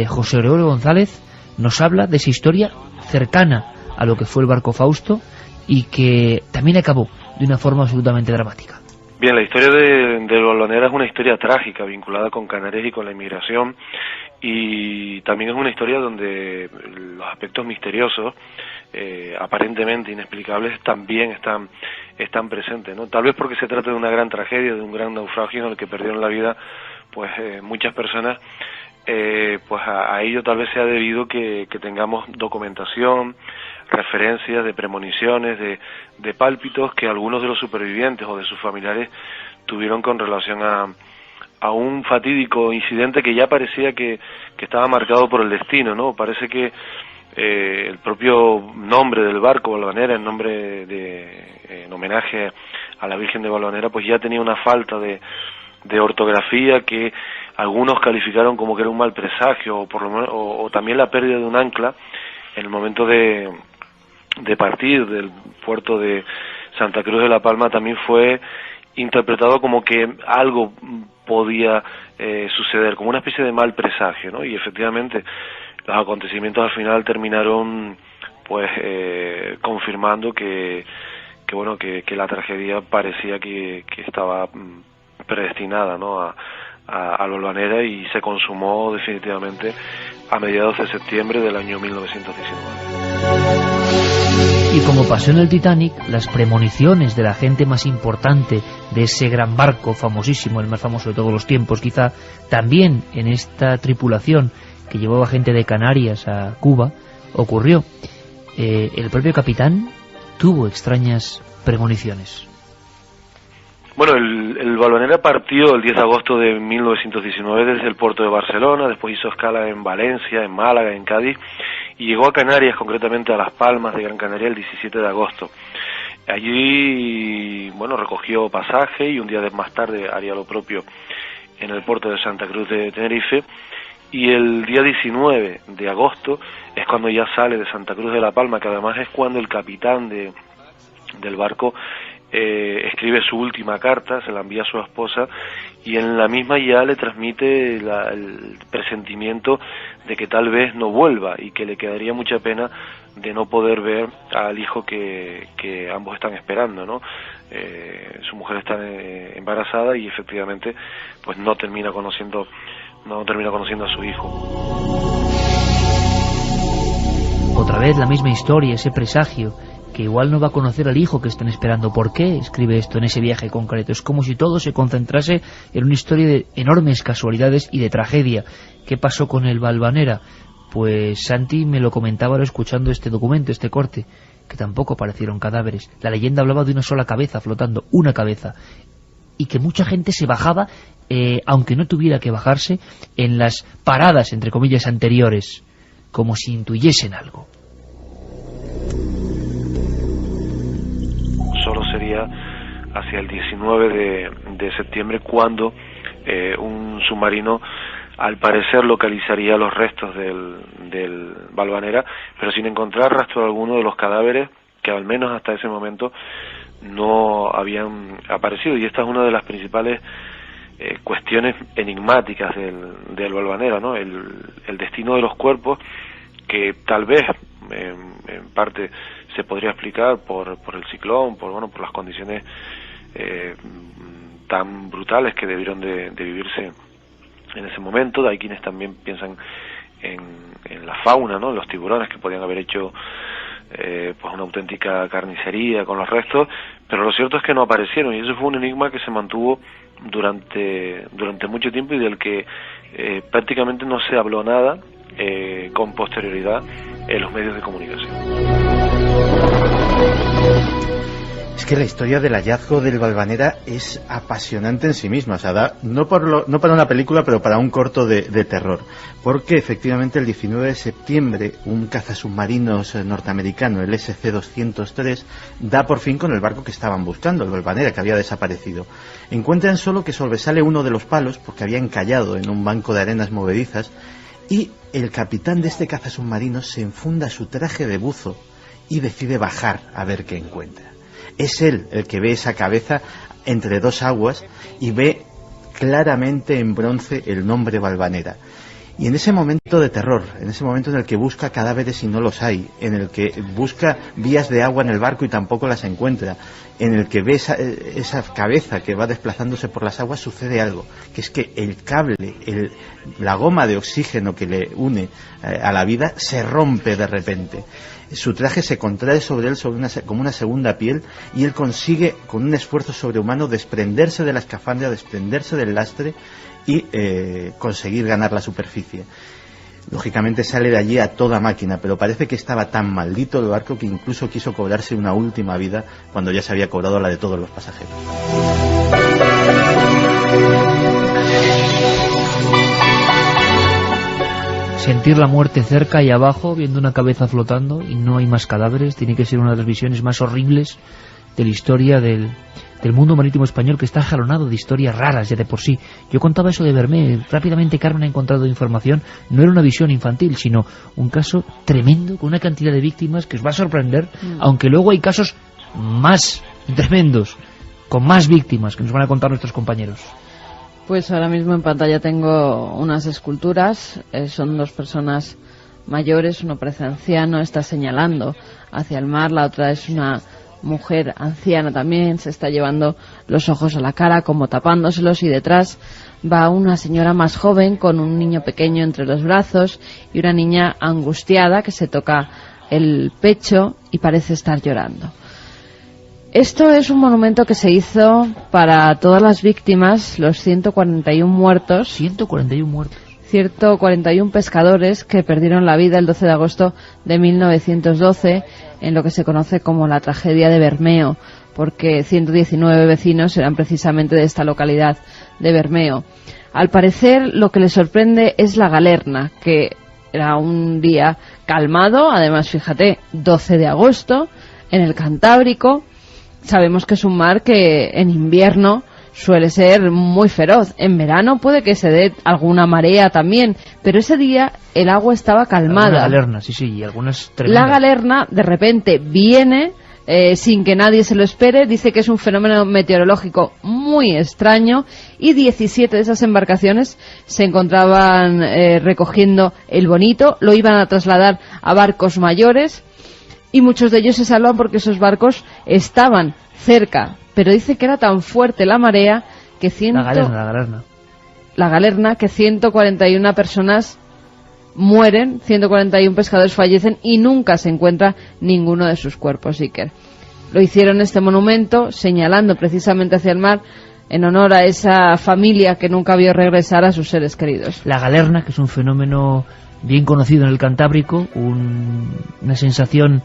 José Gregorio González nos habla de esa historia cercana a lo que fue el barco Fausto y que también acabó de una forma absolutamente dramática. Bien, la historia del Valvanera es una historia trágica vinculada con Canarias y con la inmigración, y también es una historia donde los aspectos misteriosos, aparentemente inexplicables, también están presentes, ¿no? Tal vez porque se trata de una gran tragedia, de un gran naufragio en el que perdieron la vida pues muchas personas. Pues a ello tal vez sea debido que tengamos documentación, referencias de premoniciones, de pálpitos que algunos de los supervivientes o de sus familiares tuvieron con relación a un fatídico incidente que ya parecía que estaba marcado por el destino, ¿no? Parece que el propio nombre del barco, Valvanera, en homenaje a la Virgen de Valvanera, pues ya tenía una falta de ortografía que algunos calificaron como que era un mal presagio, o por lo menos, o también la pérdida de un ancla en el momento de partir del puerto de Santa Cruz de la Palma también fue interpretado como que algo podía suceder, como una especie de mal presagio, ¿no? Y efectivamente los acontecimientos al final terminaron pues confirmando que la tragedia parecía que estaba predestinada, ¿no?, al Valvanera, y se consumó definitivamente a mediados de septiembre del año 1919. Y como pasó en el Titanic, las premoniciones de la gente más importante de ese gran barco famosísimo, el más famoso de todos los tiempos quizá, también en esta tripulación que llevaba gente de Canarias a Cuba, ocurrió. El propio capitán tuvo extrañas premoniciones. Bueno, el Valvanera partió el 10 de agosto de 1919 desde el puerto de Barcelona, después hizo escala en Valencia, en Málaga, en Cádiz, y llegó a Canarias, concretamente a Las Palmas de Gran Canaria, el 17 de agosto. Allí, bueno, recogió pasaje y un día más tarde haría lo propio en el puerto de Santa Cruz de Tenerife, y el día 19 de agosto es cuando ya sale de Santa Cruz de la Palma, que además es cuando el capitán del barco escribe su última carta, se la envía a su esposa, y en la misma ya le transmite el presentimiento de que tal vez no vuelva y que le quedaría mucha pena de no poder ver al hijo que ambos están esperando, ¿no? Su mujer está embarazada y efectivamente pues no termina conociendo a su hijo. Otra vez la misma historia, ese presagio, que igual no va a conocer al hijo que están esperando. ¿Por qué escribe esto en ese viaje concreto? Es como si todo se concentrase en una historia de enormes casualidades y de tragedia. ¿Qué pasó con el Valvanera? Pues Santi me lo comentaba ahora escuchando este documento, este corte, que tampoco aparecieron cadáveres. La leyenda hablaba de una sola cabeza flotando, una cabeza, y que mucha gente se bajaba, aunque no tuviera que bajarse, en las paradas, entre comillas, anteriores, como si intuyesen algo. Solo sería hacia el 19 de septiembre cuando un submarino al parecer localizaría los restos del Valvanera, pero sin encontrar rastro alguno de los cadáveres que al menos hasta ese momento no habían aparecido. Y esta es una de las principales cuestiones enigmáticas del Valvanera, ¿no? El destino de los cuerpos, que tal vez en parte se podría explicar por el ciclón, por las condiciones tan brutales que debieron de vivirse en ese momento. Hay quienes también piensan en la fauna, ¿no? Los tiburones que podían haber hecho pues una auténtica carnicería con los restos, pero lo cierto es que no aparecieron, y eso fue un enigma que se mantuvo durante mucho tiempo y del que prácticamente no se habló nada con posterioridad en los medios de comunicación. Es que la historia del hallazgo del Valvanera es apasionante en sí misma, o sea, da, no para una película, pero para un corto de terror, porque efectivamente el 19 de septiembre un cazasubmarinos norteamericano, el SC-203, da por fin con el barco que estaban buscando, el Valvanera, que había desaparecido. Encuentran solo que sobresale uno de los palos, porque había encallado en un banco de arenas movedizas, y el capitán de este cazasubmarinos se enfunda su traje de buzo y decide bajar a ver qué encuentra. Es él el que ve esa cabeza entre dos aguas y ve claramente en bronce el nombre Valvanera. Y en ese momento de terror, en ese momento en el que busca cadáveres y no los hay, en el que busca vías de agua en el barco y tampoco las encuentra, en el que ve esa cabeza que va desplazándose por las aguas, sucede algo, que es que el cable, la goma de oxígeno que le une a la vida, se rompe de repente. Su traje se contrae sobre él como una segunda piel, y él consigue, con un esfuerzo sobrehumano, desprenderse de la escafandra, desprenderse del lastre y conseguir ganar la superficie. Lógicamente sale de allí a toda máquina, pero parece que estaba tan maldito el barco que incluso quiso cobrarse una última vida cuando ya se había cobrado la de todos los pasajeros. Sentir la muerte cerca y abajo, viendo una cabeza flotando y no hay más cadáveres, tiene que ser una de las visiones más horribles de la historia del mundo marítimo español, que está jalonado de historias raras ya de por sí. Yo contaba eso de Vermé, rápidamente Carmen ha encontrado información, no era una visión infantil, sino un caso tremendo, con una cantidad de víctimas que os va a sorprender, aunque luego hay casos más tremendos, con más víctimas, que nos van a contar nuestros compañeros. Pues ahora mismo en pantalla tengo unas esculturas, son dos personas mayores, uno parece anciano, está señalando hacia el mar, la otra es una mujer anciana también, se está llevando los ojos a la cara como tapándoselos, y detrás va una señora más joven con un niño pequeño entre los brazos y una niña angustiada que se toca el pecho y parece estar llorando. Esto es un monumento que se hizo para todas las víctimas, los 141 muertos. 141 muertos. 141 pescadores que perdieron la vida el 12 de agosto de 1912 en lo que se conoce como la tragedia de Bermeo, porque 119 vecinos eran precisamente de esta localidad de Bermeo. Al parecer, lo que les sorprende es la galerna, que era un día calmado, además, fíjate, 12 de agosto, en el Cantábrico. Sabemos que es un mar que en invierno suele ser muy feroz. En verano puede que se dé alguna marea también, pero ese día el agua estaba calmada. La galerna, sí, y algunas tremendas. La galerna de repente viene sin que nadie se lo espere. Dice que es un fenómeno meteorológico muy extraño y 17 de esas embarcaciones se encontraban recogiendo el bonito, lo iban a trasladar a barcos mayores y muchos de ellos se salvan porque esos barcos estaban cerca, pero dice que era tan fuerte la marea que la galerna que 141 personas mueren, 141 pescadores fallecen y nunca se encuentra ninguno de sus cuerpos, Iker. Lo hicieron este monumento señalando precisamente hacia el mar en honor a esa familia que nunca vio regresar a sus seres queridos. La galerna, que es un fenómeno bien conocido en el Cantábrico, una sensación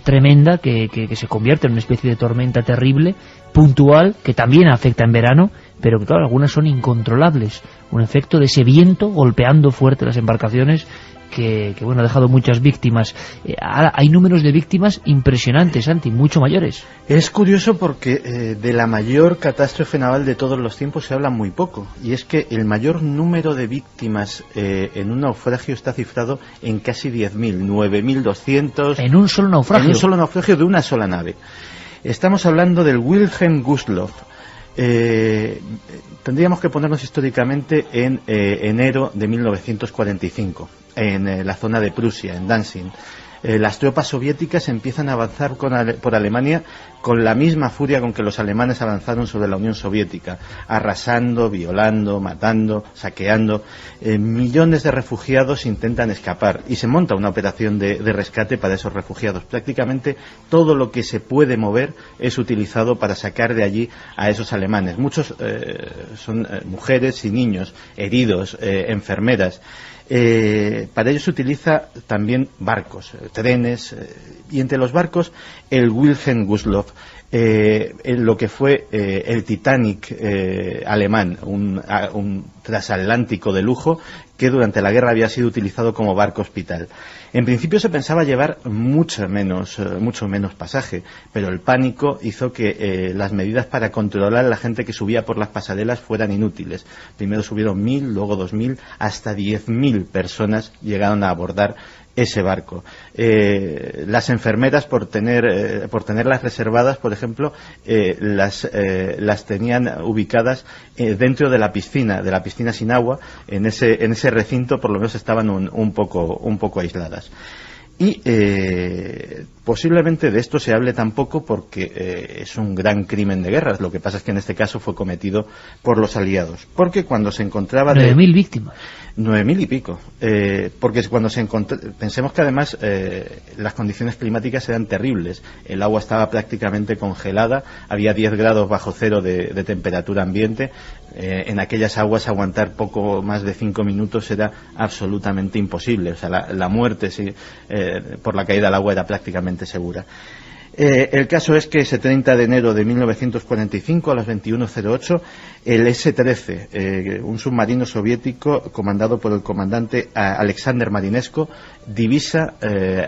tremenda que se convierte en una especie de tormenta terrible, puntual, que también afecta en verano, pero que claro, algunas son incontrolables. Un efecto de ese viento golpeando fuerte las embarcaciones que bueno, ha dejado muchas víctimas. Hay números de víctimas impresionantes, Santi, mucho mayores. Es curioso porque de la mayor catástrofe naval de todos los tiempos se habla muy poco, y es que el mayor número de víctimas en un naufragio está cifrado en casi 10.000, 9.200... ¿En un solo naufragio? En un solo naufragio de una sola nave. Estamos hablando del Wilhelm Gustloff. Tendríamos que ponernos históricamente en enero de 1945, en la zona de Prusia, en Danzig. Las tropas soviéticas empiezan a avanzar por Alemania con la misma furia con que los alemanes avanzaron sobre la Unión Soviética, arrasando, violando, matando, saqueando. Millones de refugiados intentan escapar y se monta una operación de rescate para esos refugiados. Prácticamente todo lo que se puede mover es utilizado para sacar de allí a esos alemanes. Muchos son mujeres y niños, heridos, enfermeras. Para ello se utiliza también barcos, trenes, y entre los barcos el Wilhelm Gustloff, lo que fue el Titanic alemán, un transatlántico de lujo que durante la guerra había sido utilizado como barco hospital. En principio se pensaba llevar mucho menos pasaje, pero el pánico hizo que las medidas para controlar a la gente que subía por las pasarelas fueran inútiles. Primero subieron 1.000, luego 2.000, hasta 10.000 personas llegaron a abordar ese barco. Las enfermeras, por tenerlas reservadas, por ejemplo, las tenían ubicadas dentro de la piscina sin agua. En ese recinto por lo menos estaban un poco aisladas. Y posiblemente de esto se hable tampoco porque es un gran crimen de guerra. Lo que pasa es que en este caso fue cometido por los aliados. Porque cuando se encontraba... 9.000 víctimas. 9.000 y pico. Porque cuando pensemos que además las condiciones climáticas eran terribles. El agua estaba prácticamente congelada, había 10 grados bajo cero de temperatura ambiente. En aquellas aguas aguantar poco más de 5 minutos era absolutamente imposible. O sea, la muerte por la caída al agua era prácticamente segura. El caso es que ese 30 de enero de 1945 a las 21:08 el S-13, un submarino soviético comandado por el comandante Alexander Marinesko, divisa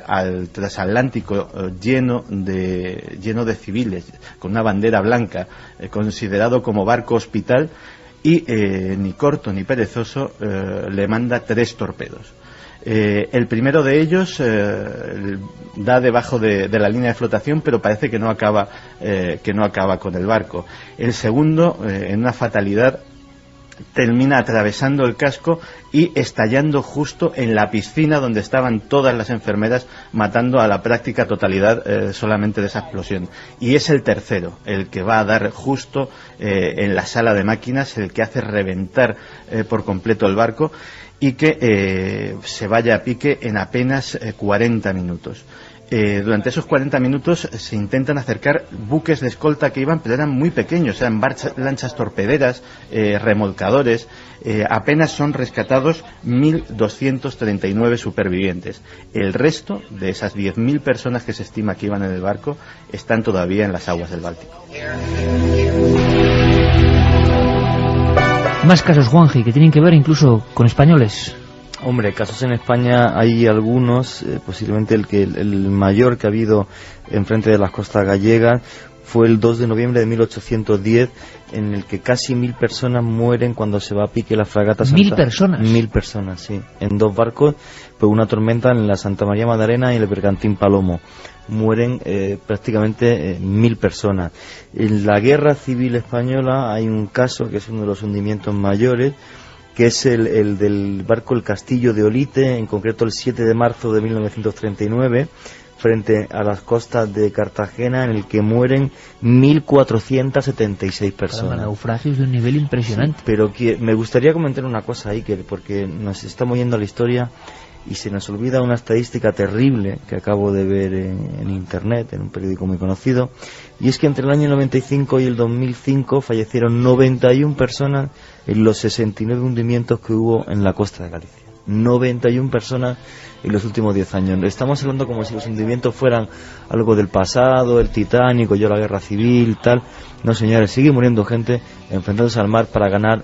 al transatlántico lleno de civiles, con una bandera blanca, considerado como barco hospital, y ni corto ni perezoso le manda 3 torpedos. El primero de ellos da debajo de la línea de flotación, pero parece que no acaba con el barco. El segundo, en una fatalidad, termina atravesando el casco y estallando justo en la piscina donde estaban todas las enfermeras, matando a la práctica totalidad solamente de esa explosión. Y es el tercero, el que va a dar justo en la sala de máquinas, el que hace reventar por completo el barco y que se vaya a pique en apenas 40 minutos. Durante esos 40 minutos se intentan acercar buques de escolta que iban, pero eran muy pequeños, eran lanchas torpederas, remolcadores. Apenas son rescatados 1.239 supervivientes. El resto de esas 10.000 personas que se estima que iban en el barco están todavía en las aguas del Báltico. Más casos, Juanji, que tienen que ver incluso con españoles. Hombre, casos en España hay algunos, posiblemente el mayor que ha habido enfrente de las costas gallegas fue el 2 de noviembre de 1810, en el que casi 1.000 personas mueren cuando se va a pique la fragata Santa... ¿1.000 personas? 1.000 personas, sí. En 2 barcos, por una tormenta en la Santa María Magdalena y el bergantín Palomo. Mueren prácticamente 1.000 personas. En la Guerra Civil Española hay un caso que es uno de los hundimientos mayores, que es el del barco El Castillo de Olite, en concreto el 7 de marzo de 1939, frente a las costas de Cartagena, en el que mueren 1.476 personas. Naufragios de un nivel impresionante. Sí, pero me gustaría comentar una cosa, Iker, porque nos estamos yendo a la historia y se nos olvida una estadística terrible que acabo de ver en internet, en un periódico muy conocido, y es que entre el año 95 y el 2005 fallecieron 91 personas en los 69 hundimientos que hubo en la costa de Galicia. 91 personas en los últimos 10 años. Estamos hablando como si los hundimientos fueran algo del pasado, el Titánico, la guerra civil, tal. No, señores, sigue muriendo gente enfrentándose al mar para ganar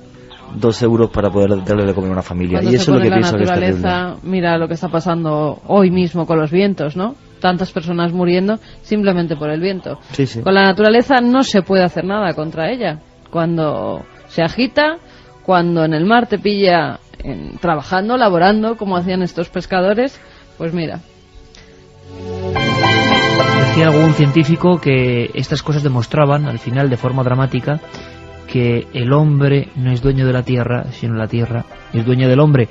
2 euros para poder darle de comer a una familia. Cuando y eso es lo que pienso que es terrible. Mira lo que está pasando hoy mismo con los vientos, ¿no? Tantas personas muriendo simplemente por el viento. Sí, sí. Con la naturaleza no se puede hacer nada contra ella. Cuando se agita, cuando en el mar te pilla trabajando, laborando, como hacían estos pescadores, pues mira. Decía algún científico que estas cosas demostraban, al final, de forma dramática, que el hombre no es dueño de la tierra, sino la tierra es dueña del hombre.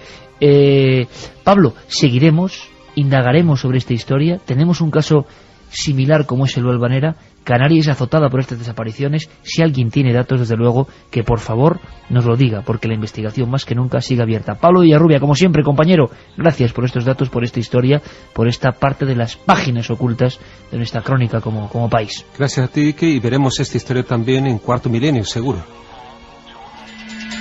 Pablo, seguiremos, indagaremos sobre esta historia. Tenemos un caso similar como es el Valvanera. Canarias azotada por estas desapariciones. Si alguien tiene datos, desde luego, que por favor nos lo diga, porque la investigación más que nunca sigue abierta. Pablo Villarrubia, como siempre, compañero, gracias por estos datos, por esta historia, por esta parte de las páginas ocultas de nuestra crónica como país. Gracias a ti, Ike, y veremos esta historia también en Cuarto Milenio, seguro.